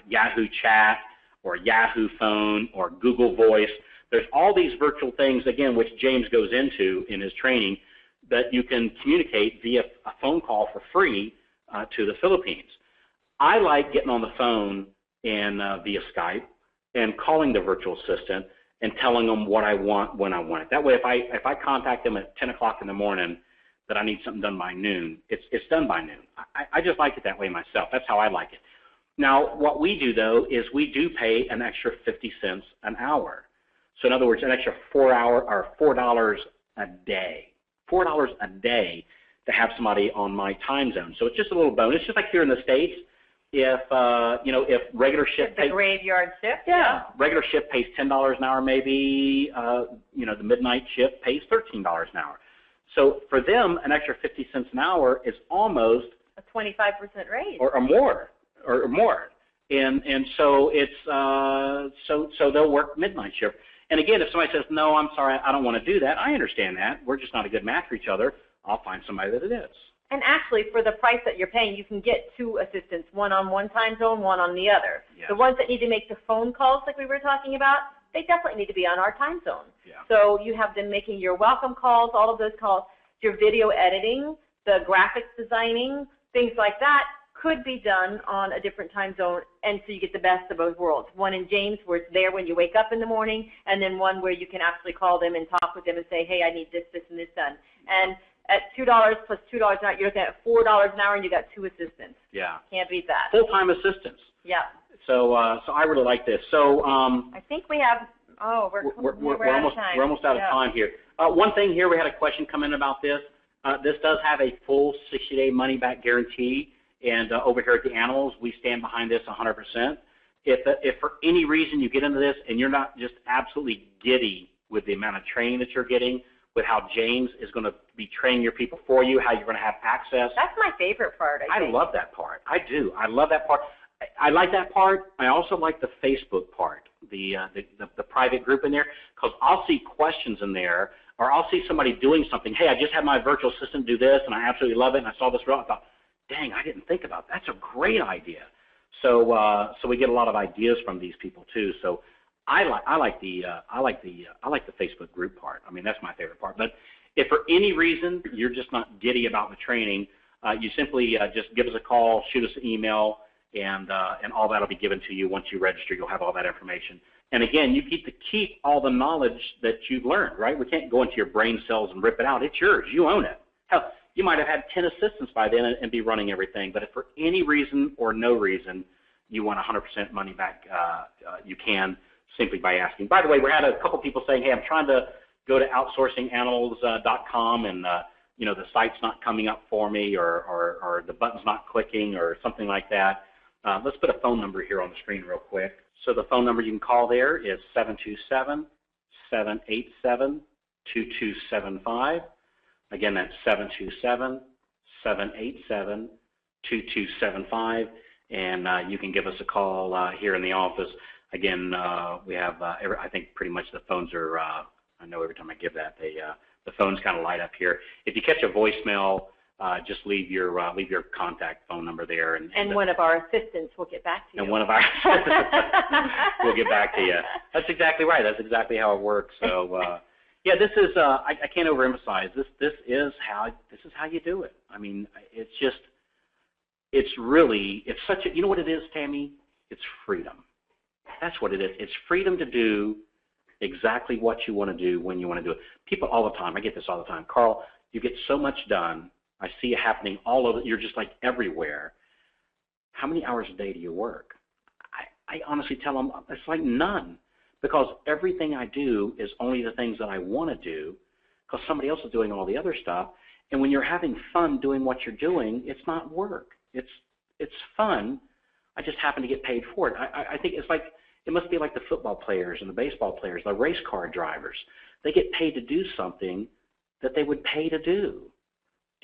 S1: Yahoo Chat or Yahoo Phone or Google Voice. There's all these virtual things, again, which James goes into in his training, that you can communicate via a phone call for free to the Philippines. I like getting on the phone and via Skype and calling the virtual assistant and telling them what I want when I want it. That way, if I contact them at 10 o'clock in the morning that I need something done by noon, it's done by noon. I just like it that way myself. That's how I like it. Now, what we do, though, is we do pay an extra 50 cents an hour. So in other words, an extra $4 a day. $4 a day to have somebody on my time zone. So it's just a little bonus, just like here in the States. If if regular shift
S2: pays, the graveyard shift,
S1: regular shift pays $10 an hour, maybe the midnight shift pays $13 an hour. So for them, an extra 50 cents an hour is almost
S2: a 25% raise,
S1: or more. And so it's so they'll work midnight shift. And again, if somebody says, no, I'm sorry, I don't want to do that, I understand that. We're just not a good match for each other. I'll find somebody that it is.
S2: And actually, for the price that you're paying, you can get 2 assistants, one on one time zone, one on the other.
S1: Yes.
S2: The ones that need to make the phone calls like we were talking about, they definitely need to be on our time zone.
S1: Yeah.
S2: So you have them making your welcome calls, all of those calls, your video editing, the graphics designing, things like that could be done on a different time zone, and so you get the best of both worlds. One in James where it's there when you wake up in the morning, and then one where you can actually call them and talk with them and say, hey, I need this, this, and this done. And at $2 plus $2 an hour, you're looking at $4 an hour, and you got 2 assistants.
S1: Yeah.
S2: Can't beat that.
S1: Full-time assistants.
S2: Yeah.
S1: So I really like this. So
S2: I think we have. Oh, we're out of time.
S1: We're almost out of time here. One thing here, we had a question come in about this. This does have a full 60-day money-back guarantee, and over here at the Animals, we stand behind this 100%. If for any reason you get into this and you're not just absolutely giddy with the amount of training that you're getting, with how James is going to be training your people for you, how you're going to have access.
S2: That's my favorite part, I think.
S1: I love that part. I do. I love that part. I like that part. I also like the Facebook part, the private group in there, because I'll see questions in there, or I'll see somebody doing something. Hey, I just had my virtual assistant do this, and I absolutely love it, and I saw this reel. I thought, dang, I didn't think about that. That's a great idea. So we get a lot of ideas from these people too. So I like the Facebook group part. I mean, that's my favorite part. But if for any reason you're just not giddy about the training, you simply just give us a call, shoot us an email, and all that will be given to you once you register. You'll have all that information. And again, you get to keep all the knowledge that you've learned, right? We can't go into your brain cells and rip it out. It's yours. You own it. Hell, you might have had 10 assistants by then and be running everything. But if for any reason or no reason you want 100% money back, you can, simply by asking. By the way, we had a couple people saying, hey, I'm trying to go to outsourcinganimals.com and the site's not coming up for me, or the button's not clicking, or something like that. Let's put a phone number here on the screen real quick. So the phone number you can call there is 727-787-2275. Again, that's 727-787-2275, and you can give us a call here in the office. Again, we have, I think pretty much the phones are, I know every time I give that, the phones kind of light up here. If you catch a voicemail, just leave your contact phone number there.
S2: And one of our assistants will get back to you.
S1: And one of our we'll get back to you. That's exactly right. That's exactly how it works. So, yeah, this is, I can't overemphasize, this is how you do it. I mean, it's such a, you know what it is, Tammy? It's freedom. That's what it is. It's freedom to do exactly what you want to do when you want to do it. People all the time, I get this all the time, Carl, you get so much done. I see it happening all over. You're just like everywhere. How many hours a day do you work? I honestly tell them it's like none, because everything I do is only the things that I want to do, because somebody else is doing all the other stuff. And when you're having fun doing what you're doing, it's not work. It's fun. I just happen to get paid for it. I think it's like, it must be like the football players and the baseball players, the race car drivers. They get paid to do something that they would pay to do.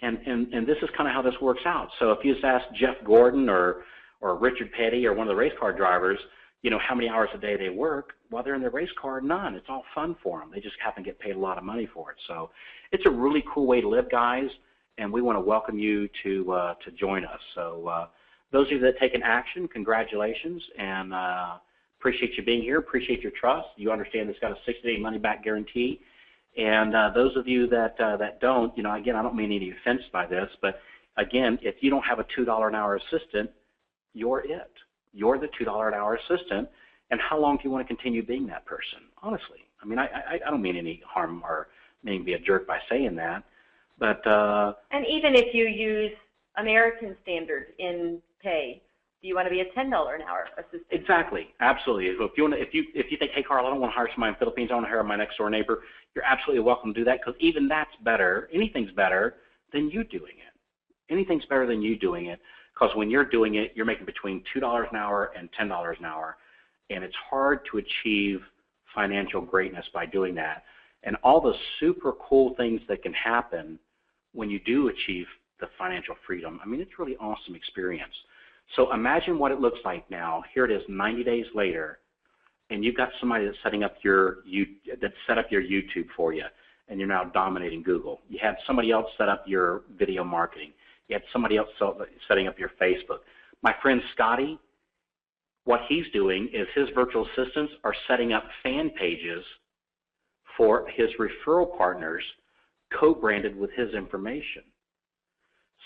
S1: And this is kind of how this works out. So if you just ask Jeff Gordon or Richard Petty or one of the race car drivers, you know, how many hours a day they work, while they're in their race car, none. It's all fun for them. They just happen to get paid a lot of money for it. So it's a really cool way to live, guys, and we want to welcome you to join us. So those of you that have taken action, congratulations, and appreciate you being here, appreciate your trust. You understand it's got a 60-day money-back guarantee. And those of you that don't, you know, again, I don't mean any offense by this, but again, if you don't have a $2 an hour assistant, you're it. You're the $2 an hour assistant. And how long do you want to continue being that person? Honestly, I mean, I don't mean any harm or mean be a jerk by saying that, but
S2: and even if you use American standards in pay, do you want to be a $10 an hour assistant?
S1: Exactly, absolutely. If you think, hey, Carl, I don't want to hire somebody in the Philippines, I want to hire my next door neighbor, you're absolutely welcome to do that, because even that's better. Anything's better than you doing it. Anything's better than you doing it, because when you're doing it, you're making between $2 an hour and $10 an hour, and it's hard to achieve financial greatness by doing that. And all the super cool things that can happen when you do achieve the financial freedom, I mean, it's a really awesome experience. So imagine what it looks like now. Here it is 90 days later, and you've got somebody that's set up your YouTube for you, and you're now dominating Google. You had somebody else set up your video marketing. You had somebody else setting up your Facebook. My friend Scotty, what he's doing is his virtual assistants are setting up fan pages for his referral partners co-branded with his information.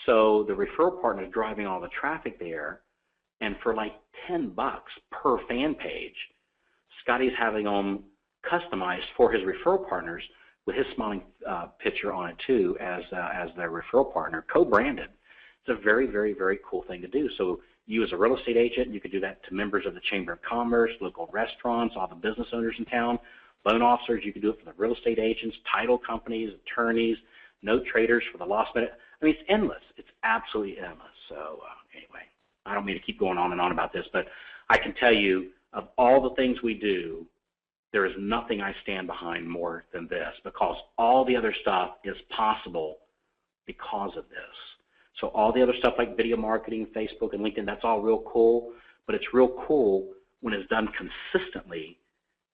S1: So the referral partner is driving all the traffic there, and for like $10 per fan page, Scotty's having them customized for his referral partners with his smiling picture on it too as their referral partner, co-branded. It's a very, very, very cool thing to do. So you as a real estate agent, you could do that to members of the Chamber of Commerce, local restaurants, all the business owners in town, loan officers. You could do it for the real estate agents, title companies, attorneys, note traders for the lost minute. I mean, it's endless. It's absolutely endless. So anyway, I don't mean to keep going on and on about this, but I can tell you, of all the things we do, there is nothing I stand behind more than this, because all the other stuff is possible because of this. So all the other stuff like video marketing, Facebook, and LinkedIn, that's all real cool, but it's real cool when it's done consistently.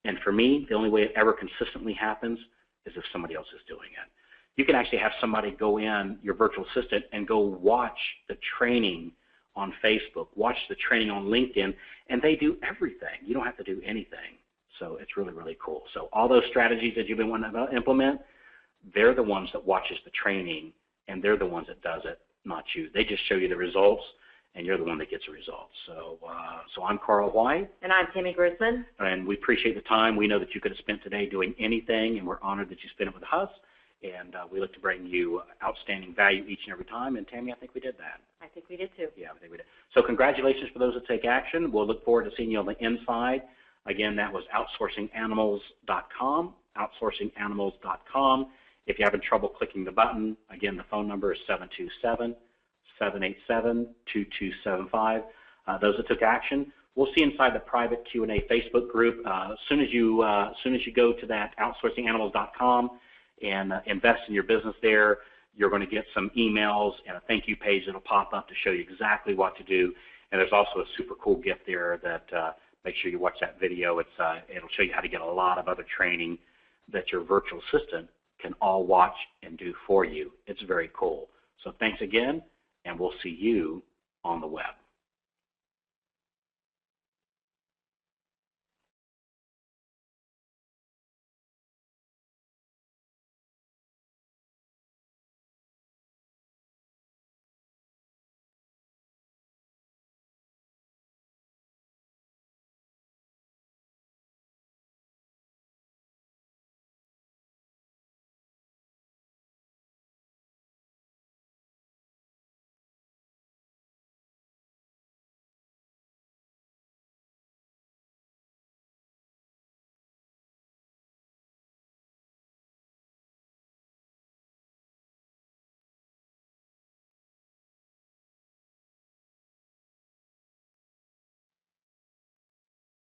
S1: And for me, the only way it ever consistently happens is if somebody else is doing it. You can actually have somebody go in, your virtual assistant, and go watch the training on Facebook, watch the training on LinkedIn, and they do everything. You don't have to do anything. So it's really, really cool. So all those strategies that you've been wanting to implement, they're the ones that watches the training, and they're the ones that does it, not you. They just show you the results, and you're the one that gets the results. So I'm Carl White.
S2: And I'm Tammy Grisman.
S1: And we appreciate the time. We know that you could have spent today doing anything, and we're honored that you spent it with us. And we look to bring you outstanding value each and every time. And Tammy, I think we did that.
S2: I think we did too.
S1: Yeah, I think we did. So congratulations for those that take action. We'll look forward to seeing you on the inside. Again, that was outsourcinganimals.com, outsourcinganimals.com. If you're having trouble clicking the button, again, the phone number is 727-787-2275. Those that took action, we'll see inside the private Q&A Facebook group. As soon as you go to that outsourcinganimals.com and invest in your business there, you're going to get some emails and a thank you page that'll pop up to show you exactly what to do. And there's also a super cool gift there that make sure you watch that video. It'll show you how to get a lot of other training that your virtual assistant can all watch and do for you. It's very cool. So thanks again, and we'll see you on the web.